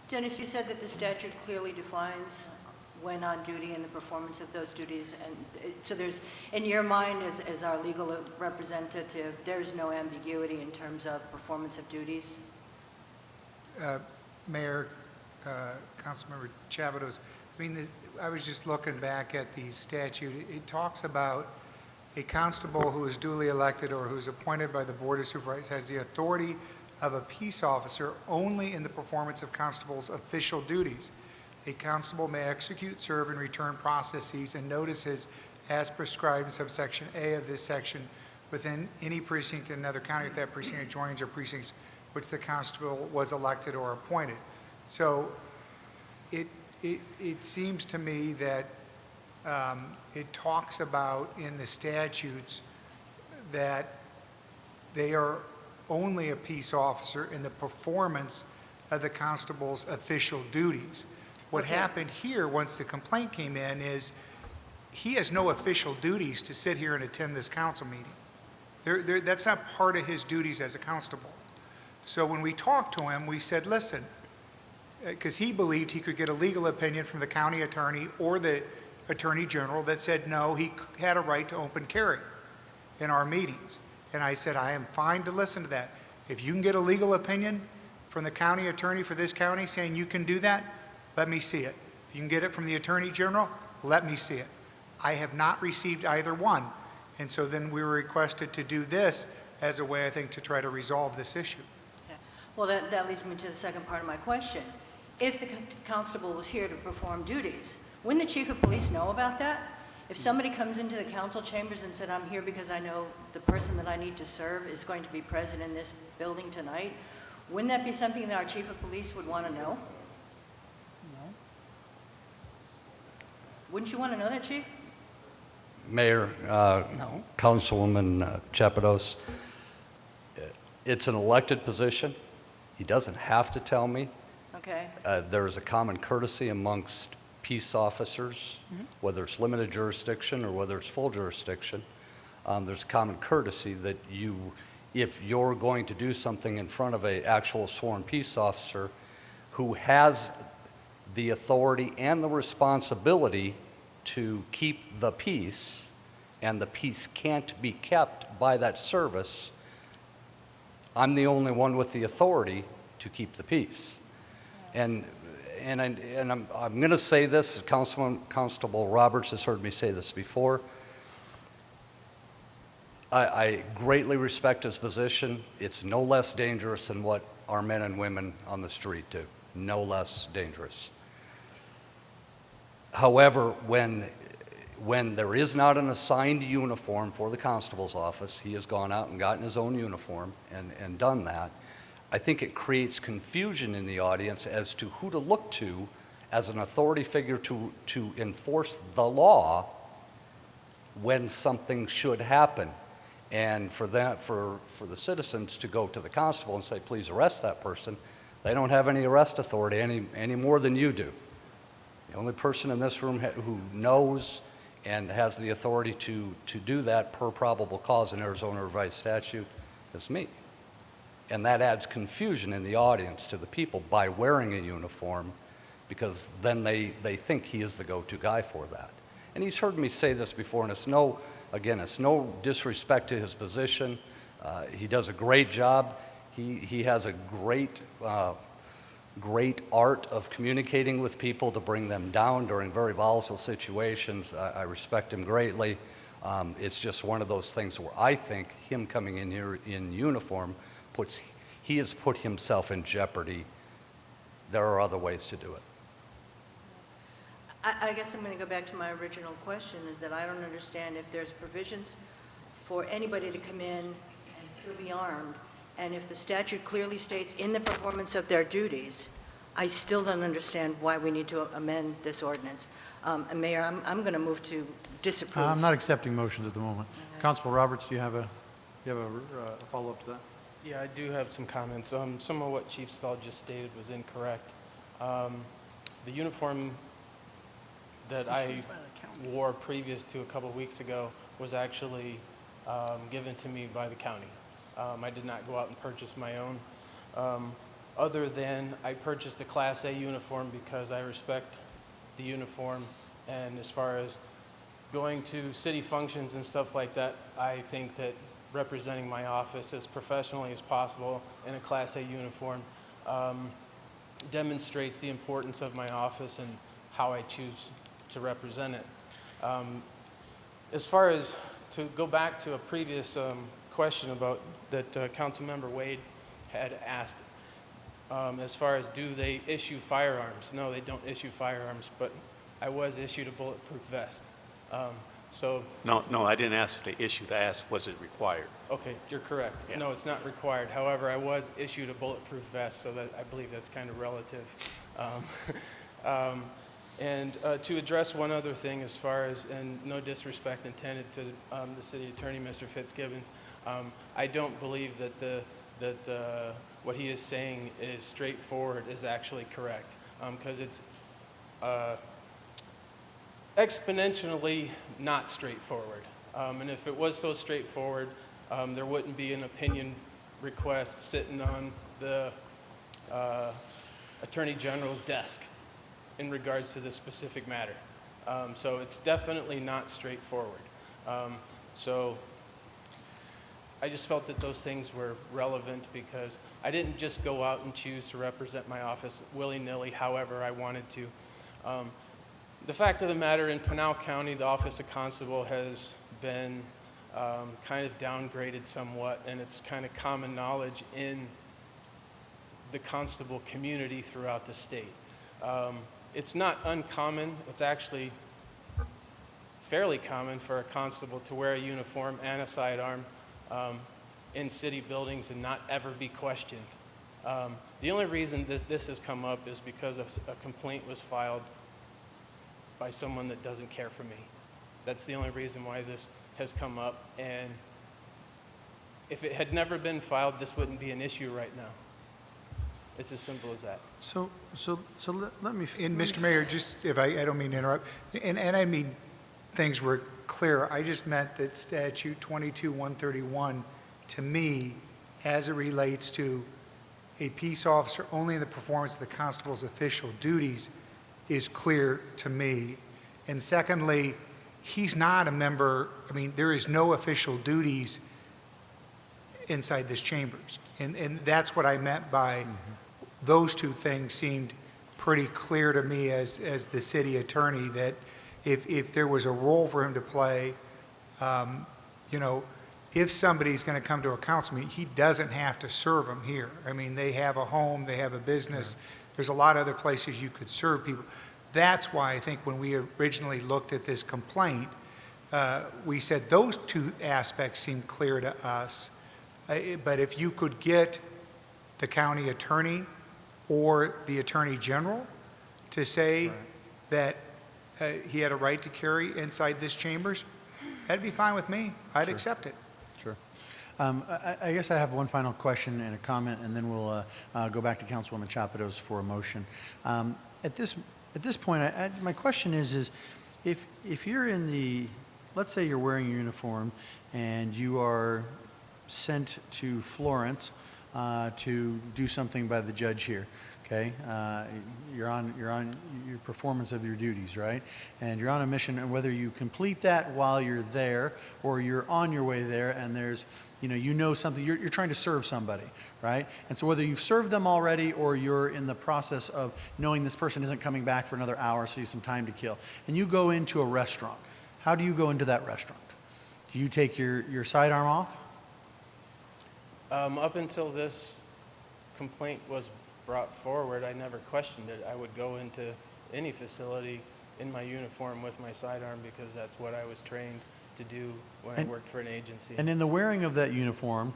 Dennis, you said that the statute clearly defines when on duty and the performance of those duties, and so there's, in your mind as our legal representative, there's no ambiguity in terms of performance of duties? Mayor, Councilmember Chapdos, I mean, I was just looking back at the statute. It talks about a constable who is duly elected or who is appointed by the Board of Supervisors has the authority of a peace officer only in the performance of constable's official duties. A constable may execute, serve, and return processes and notices as prescribed in subsection A of this section within any precinct in another county if that precinct adjoins or precincts which the constable was elected or appointed. So it seems to me that it talks about in the statutes that they are only a peace officer in the performance of the constable's official duties. What happened here once the complaint came in is he has no official duties to sit here and attend this council meeting. That's not part of his duties as a constable. So when we talked to him, we said, listen, because he believed he could get a legal opinion from the county attorney or the attorney general that said no, he had a right to open carry in our meetings. And I said, I am fine to listen to that. If you can get a legal opinion from the county attorney for this county saying you can do that, let me see it. If you can get it from the attorney general, let me see it. I have not received either one. And so then we were requested to do this as a way, I think, to try to resolve this issue. Okay. Well, that leads me to the second part of my question. If the constable was here to perform duties, wouldn't the chief of police know about that? If somebody comes into the council chambers and said, I'm here because I know the person that I need to serve is going to be present in this building tonight, wouldn't that be something that our chief of police would want to know? No. Wouldn't you want to know that, Chief? Mayor, No. Councilwoman Chapdos, it's an elected position. He doesn't have to tell me. Okay. There is a common courtesy amongst peace officers, whether it's limited jurisdiction or whether it's full jurisdiction. There's a common courtesy that if you're going to do something in front of an actual sworn peace officer who has the authority and the responsibility to keep the peace, and the peace can't be kept by that service, I'm the only one with the authority to keep the peace. And I'm going to say this, Constable Roberts has heard me say this before. I greatly respect his position. It's no less dangerous than what our men and women on the street do. No less dangerous. However, when there is not an assigned uniform for the constable's office, he has gone out and gotten his own uniform and done that. I think it creates confusion in the audience as to who to look to as an authority figure to enforce the law when something should happen. And for the citizens to go to the constable and say, please arrest that person, they don't have any arrest authority any more than you do. The only person in this room who knows and has the authority to do that per probable cause in Arizona revised statute is me. And that adds confusion in the audience to the people by wearing a uniform, because then they think he is the go-to guy for that. And he's heard me say this before, and it's no disrespect to his position. He does a great job. He has a great art of communicating with people to bring them down during very volatile situations. I respect him greatly. It's just one of those things where I think him coming in here in uniform he has put himself in jeopardy. There are other ways to do it. I guess I'm going to go back to my original question, is that I don't understand if there's provisions for anybody to come in and still be armed, and if the statute clearly states in the performance of their duties, I still don't understand why we need to amend this ordinance. And Mayor, I'm going to move to disapprove. I'm not accepting motions at the moment. Okay. Constable Roberts, do you have a follow-up to that? Yeah, I do have some comments. Some of what Chief Stahl just stated was incorrect. The uniform that I wore previous to a couple weeks ago was actually given to me by the county. I did not go out and purchase my own. Other than I purchased a Class A uniform because I respect the uniform, and as far as going to city functions and stuff like that, I think that representing my office as professionally as possible in a Class A uniform demonstrates the importance of my office and how I choose to represent it. As far as, to go back to a previous question about that Councilmember Wade had asked, as far as do they issue firearms? No, they don't issue firearms, but I was issued a bulletproof vest. No, I didn't ask if they issued. I asked, was it required? Okay, you're correct. Yeah. No, it's not required. However, I was issued a bulletproof vest, so that I believe that's kind of relative. And to address one other thing, as far as, and no disrespect intended to the city attorney, Mr. Fitzgibbons, I don't believe that what he is saying is straightforward is actually correct, because it's exponentially not straightforward. And if it was so straightforward, there wouldn't be an opinion request sitting on the Attorney General's desk in regards to this specific matter. So it's definitely not straightforward. So I just felt that those things were relevant because I didn't just go out and choose to represent my office willy-nilly however I wanted to. The fact of the matter, in Pinal County, the Office of Constable has been kind of downgraded somewhat, and it's kind of common knowledge in the constable community throughout the state. It's not uncommon, it's actually fairly common for a constable to wear a uniform and a sidearm in city buildings and not ever be questioned. The only reason that this has come up is because a complaint was filed by someone that doesn't care for me. That's the only reason why this has come up, and if it had never been filed, this wouldn't be an issue right now. It's as simple as that. So let me... And Mr. Mayor, just, if I don't mean to interrupt, and I mean things were clear, I just meant that statute 22-131, to me, as it relates to a peace officer only in the performance of the constable's official duties, is clear to me. And secondly, he's not a member, I mean, there is no official duties inside this chambers. And that's what I meant by those two things seemed pretty clear to me as the city attorney, that if there was a role for him to play, you know, if somebody's going to come to a council meeting, he doesn't have to serve them here. I mean, they have a home, they have a business. There's a lot of other places you could serve people. That's why I think when we originally looked at this complaint, we said those two aspects seemed clear to us. But if you could get the county attorney or the attorney general to say that he had a right to carry inside this chambers, that'd be fine with me. I'd accept it. Sure. I guess I have one final question and a comment, and then we'll go back to Councilwoman Chapados for a motion. At this point, my question is if you're in the, let's say you're wearing a uniform and you are sent to Florence to do something by the judge here, okay? You're on your performance of your duties, right? And you're on a mission, and whether you complete that while you're there or you're on your way there and there's, you know something, you're trying to serve somebody, right? And so whether you've served them already or you're in the process of knowing this person isn't coming back for another hour, so you have some time to kill, and you go into a restaurant, how do you go into that restaurant? Do you take your sidearm off? Up until this complaint was brought forward, I never questioned it. I would go into any facility in my uniform with my sidearm because that's what I was trained to do when I worked for an agency. And in the wearing of that uniform,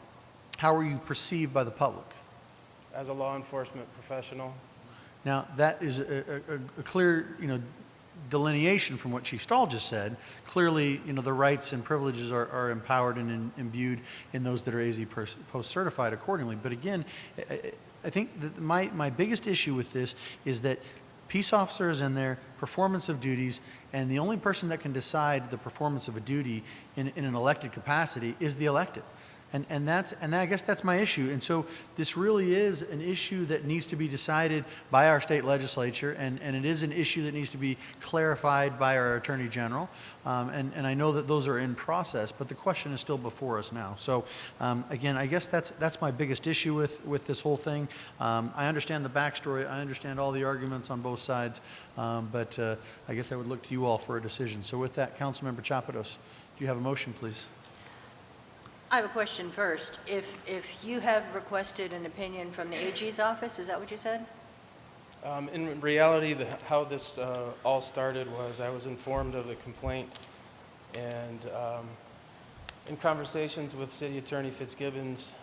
how are you perceived by the public? As a law enforcement professional. Now, that is a clear, delineation from what Chief Stahl just said. Clearly, the rights and privileges are empowered and imbued in those that are AZ Post certified accordingly. But again, I think that my biggest issue with this is that peace officers and their performance of duties, and the only person that can decide the performance of a duty in an elected capacity is the elected. And I guess that's my issue. And so this really is an issue that needs to be decided by our state legislature, and it is an issue that needs to be clarified by our Attorney General. And I know that those are in process, but the question is still before us now. So again, I guess that's my biggest issue with this whole thing. I understand the backstory. I understand all the arguments on both sides, but I guess I would look to you all for a decision. So with that, Councilmember Chapados, do you have a motion, please? I have a question first. If you have requested an opinion from the AG's office, is that what you said? In reality, how this all started was I was informed of the complaint, and in conversations with City Attorney Fitzgibbons,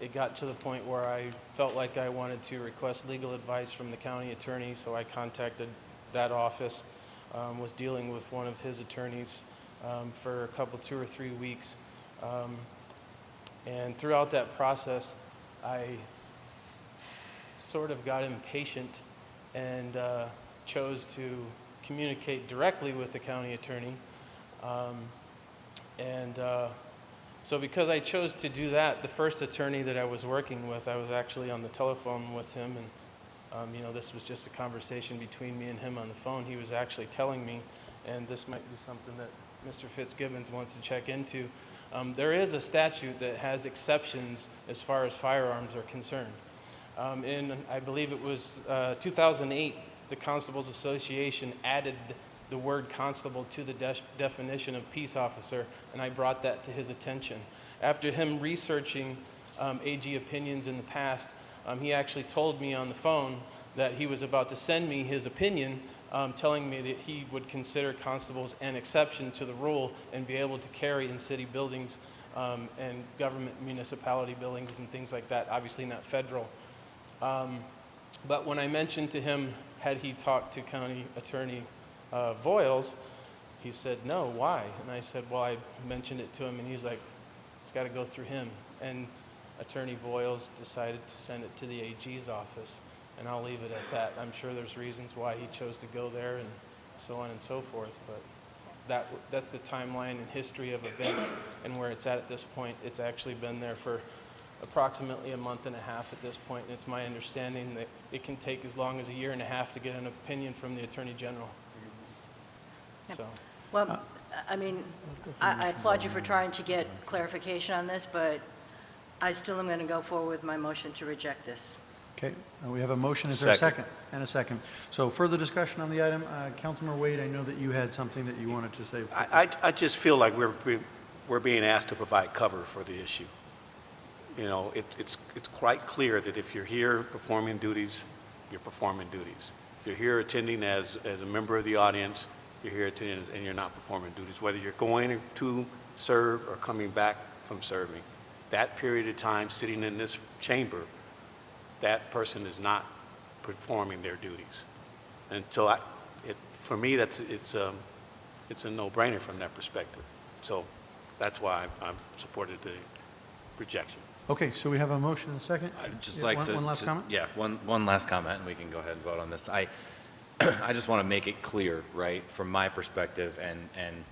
it got to the point where I felt like I wanted to request legal advice from the county attorney, so I contacted that office, was dealing with one of his attorneys for a couple, 2 or 3 weeks. And throughout that process, I sort of got impatient and chose to communicate directly with the county attorney. So because I chose to do that, the first attorney that I was working with, I was actually on the telephone with him, and this was just a conversation between me and him on the phone. He was actually telling me, and this might be something that Mr. Fitzgibbons wants to check into, there is a statute that has exceptions as far as firearms are concerned. I believe it was 2008, the Constables Association added the word constable to the definition of peace officer, and I brought that to his attention. After him researching AG opinions in the past, he actually told me on the phone that he was about to send me his opinion, telling me that he would consider constables an exception to the rule and be able to carry in city buildings and government municipality buildings and things like that, obviously not federal. But when I mentioned to him, had he talked to County Attorney Voiles, he said, no, why? And I said, well, I mentioned it to him, and he's like, it's got to go through him. And Attorney Voiles decided to send it to the AG's office. And I'll leave it at that. I'm sure there's reasons why he chose to go there and so on and so forth, but that's the timeline and history of events and where it's at this point. It's actually been there for approximately a month and a half at this point, and it's my understanding that it can take as long as a year and a half to get an opinion from the Attorney General. So. Well, I mean, I applaud you for trying to get clarification on this, but I still am going to go forward with my motion to reject this. Okay, we have a motion. Is there a second? And a second. So further discussion on the item. Councilmember Wade, I know that you had something that you wanted to say. I just feel like we're being asked to provide cover for the issue. You know, it's quite clear that if you're here performing duties, you're performing duties. If you're here attending as a member of the audience, you're here attending and you're not performing duties, whether you're going to serve or coming back from serving. That period of time sitting in this chamber, that person is not performing their duties. And so for me, it's a no-brainer from that perspective. So that's why I've supported the rejection. Okay, so we have a motion and a second. I'd just like to... One last comment? Yeah, one last comment, and we can go ahead and vote on this. I just want to make it clear, right, from my perspective, and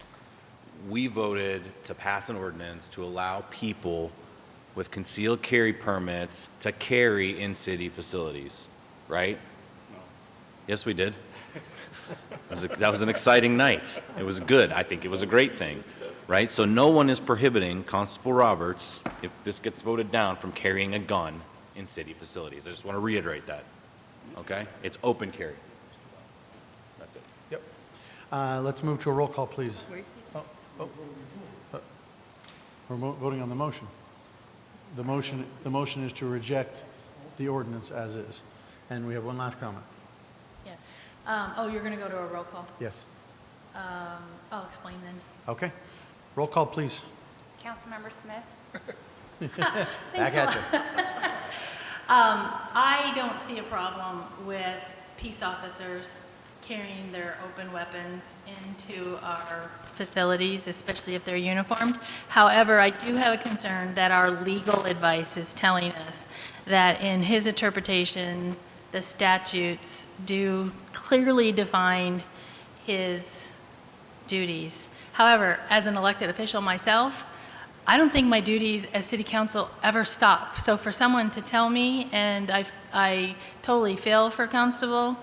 we voted to pass an ordinance to allow people with concealed carry permits to carry in city facilities, right? No. Yes, we did. That was an exciting night. It was good. I think it was a great thing, right? So no one is prohibiting Constable Roberts, if this gets voted down, from carrying a gun in city facilities. I just want to reiterate that, okay? It's open carry. That's it. Yep. Let's move to a roll call, please. We're voting on the motion. The motion is to reject the ordinance as is. And we have one last comment. Yeah. You're going to go to a roll call? Yes. I'll explain then. Okay. Roll call, please. Councilmember Smith? Back at you. I don't see a problem with peace officers carrying their open weapons into our facilities, especially if they're uniformed. However, I do have a concern that our legal advice is telling us that in his interpretation, the statutes do clearly define his duties. However, as an elected official myself, I don't think my duties as city council ever stop. So for someone to tell me, and I totally feel for Constable,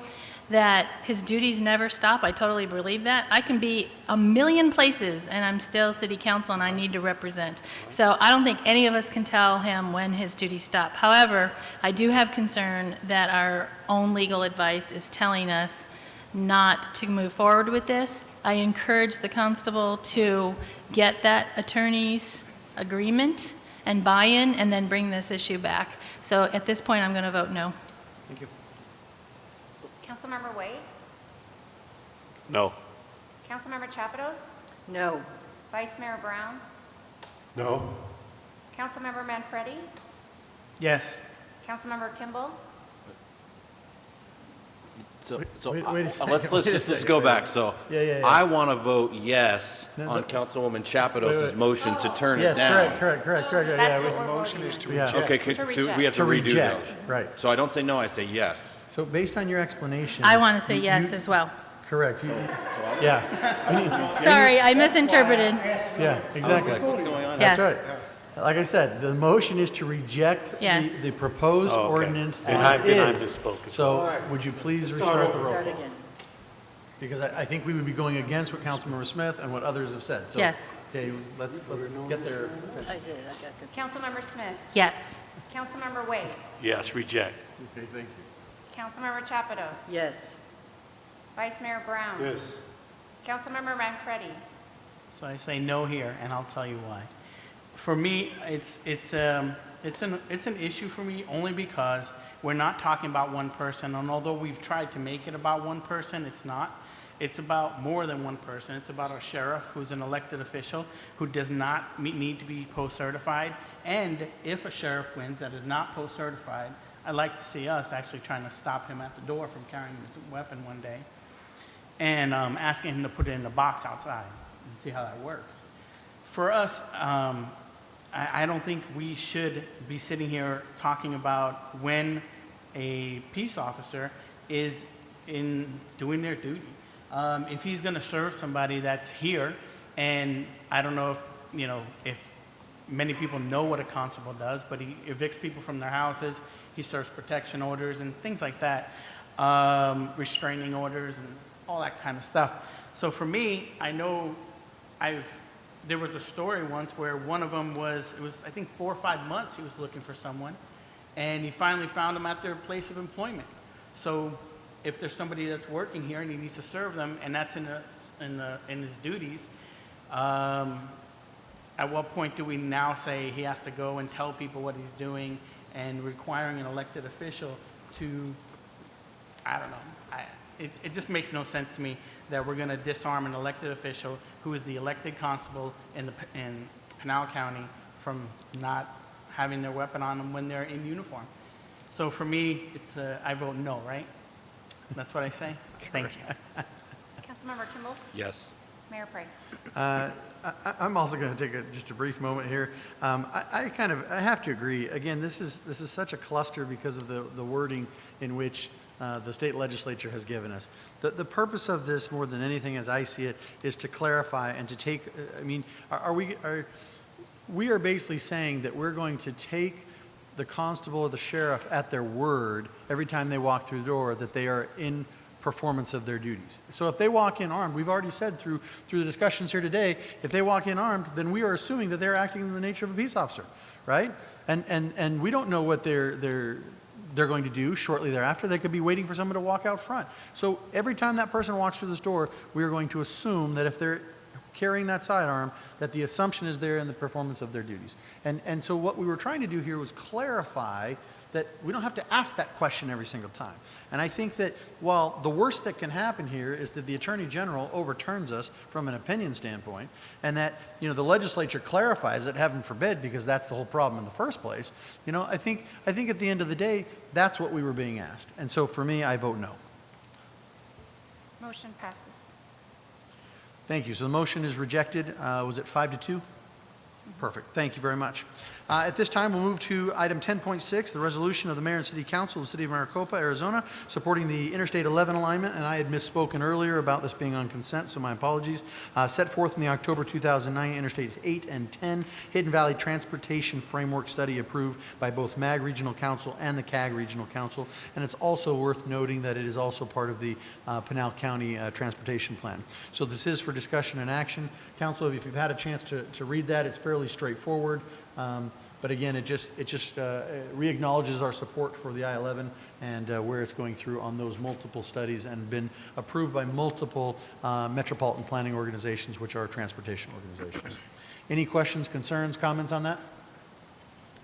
that his duties never stop, I totally believe that. I can be a million places and I'm still city council and I need to represent. So I don't think any of us can tell him when his duties stop. However, I do have concern that our own legal advice is telling us not to move forward with this. I encourage the constable to get that attorney's agreement and buy-in and then bring this issue back. So at this point, I'm going to vote no. Thank you. Councilmember Wade? No. Councilmember Chapados? No. Vice Mayor Brown? No. Councilmember Manfredi? Yes. Councilmember Kimball? So wait a second. let's Wait a just second. go back. So Yeah. I want to vote yes No, on Councilwoman Chapados' wait. motion to turn Yes, it down. correct. That's Yeah, what we're motion voting is to on. reject. Okay, To reject. we have to To redo reject, those. right. So I don't say no, I say yes. So based on your explanation. I want to say you- yes you- as well. Correct. Yeah. Sorry, I misinterpreted. Yeah, exactly. What's going on? Yes. That's right. Like I said, the motion is to reject Yes. the proposed Oh, okay. ordinance Then as I is. misspoke. So All right. would you please Let's start restart the over. roll Start call? again. Because I think we would be going against what Councilmember Smith and what others have said. So, Yes. Okay, let's get there. I did, I got good. Councilmember Smith? Yes. Councilmember Wade? Yes, reject. Okay, thank you. Councilmember Chapados? Yes. Vice Mayor Brown? Yes. Councilmember Manfredi? So I say no here, and I'll tell you why. For me, it's an issue for me only because we're not talking about one person, and although we've tried to make it about one person, it's not. It's about more than one person. It's about a sheriff who's an elected official who does not need to be post-certified. And if a sheriff wins that is not post-certified, I'd like to see us actually trying to stop him at the door from carrying his weapon one day and asking him to put it in the box outside and see how that works. For us, I don't think we should be sitting here talking about when a peace officer is in doing their duty. If he's going to serve somebody that's here, and I don't know if many people know what a constable does, but he evicts people from their houses, he serves protection orders and things like that, restraining orders and all that kind of stuff. So for me, I know I've there was a story once where one of them was, it was, I think, 4 or 5 months he was looking for someone, and he finally found them at their place of employment. So if there's somebody that's working here and he needs to serve them, and that's in his duties, at what point do we now say he has to go and tell people what he's doing and requiring an elected official to, I don't know. It just makes no sense to me that we're going to disarm an elected official who is the elected constable in Pinal County from not having their weapon on them when they're in uniform. So for me, I vote no, right? That's what I say? Thank you. Councilmember Kimball? Yes. Mayor Price? I'm also going to take just a brief moment here. I have to agree. Again, this is such a cluster because of the wording in which the state legislature has given us. The purpose of this, more than anything, as I see it, is to clarify and to take. I mean, we are basically saying that we're going to take the constable or the sheriff at their word every time they walk through the door that they are in performance of their duties. So if they walk in armed, we've already said through the discussions here today, if they walk in armed, then we are assuming that they're acting in the nature of a peace officer, right? And we don't know what they're going to do shortly thereafter. They could be waiting for someone to walk out front. So every time that person walks through this door, we are going to assume that if they're carrying that sidearm, that the assumption is there in the performance of their duties. And so what we were trying to do here was clarify that we don't have to ask that question every single time. And I think that while the worst that can happen here is that the Attorney General overturns us from an opinion standpoint, and that, the legislature clarifies it, heaven forbid, because that's the whole problem in the first place, I think at the end of the day, that's what we were being asked. And so for me, I vote no. Motion passes. Thank you. So the motion is rejected. Was it 5-2? Perfect. Thank you very much. At this time, we'll move to item 10.6, the resolution of the Mayor and City Council of the City of Maricopa, Arizona, supporting the Interstate 11 alignment, and I had misspoken earlier about this being on consent, so my apologies. Set forth in the October 2009 Interstate 8 and 10 Hidden Valley Transportation Framework Study approved by both MAG Regional Council and the CAG Regional Council, and it's also worth noting that it is also part of the Pinal County Transportation Plan. So this is for discussion and action. Council, if you've had a chance to read that, it's fairly straightforward. But again, it just re-acknowledges our support for the I-11 and where it's going through on those multiple studies and been approved by multiple metropolitan planning organizations, which are transportation organizations. Any questions, concerns, comments on that?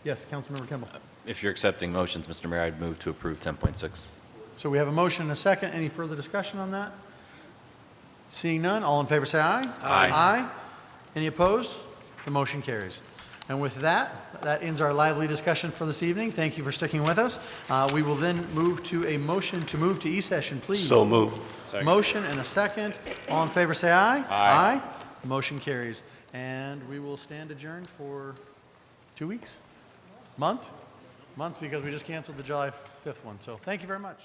Yes, Councilmember Kimball. If you're accepting motions, Mr. Mayor, I'd move to approve 10.6. So we have a motion and a second. Any further discussion on that? Seeing none, all in favor say aye. Aye. Aye. Any opposed? The motion carries. And with that ends our lively discussion for this evening. Thank you for sticking with us. We will then move to a motion to move to E-session, please. So moved. Second. Motion and a second. All in favor say aye. Aye. The motion carries. And we will stand adjourned for 2 weeks? Month, because we just canceled the July 5th one. So thank you very much.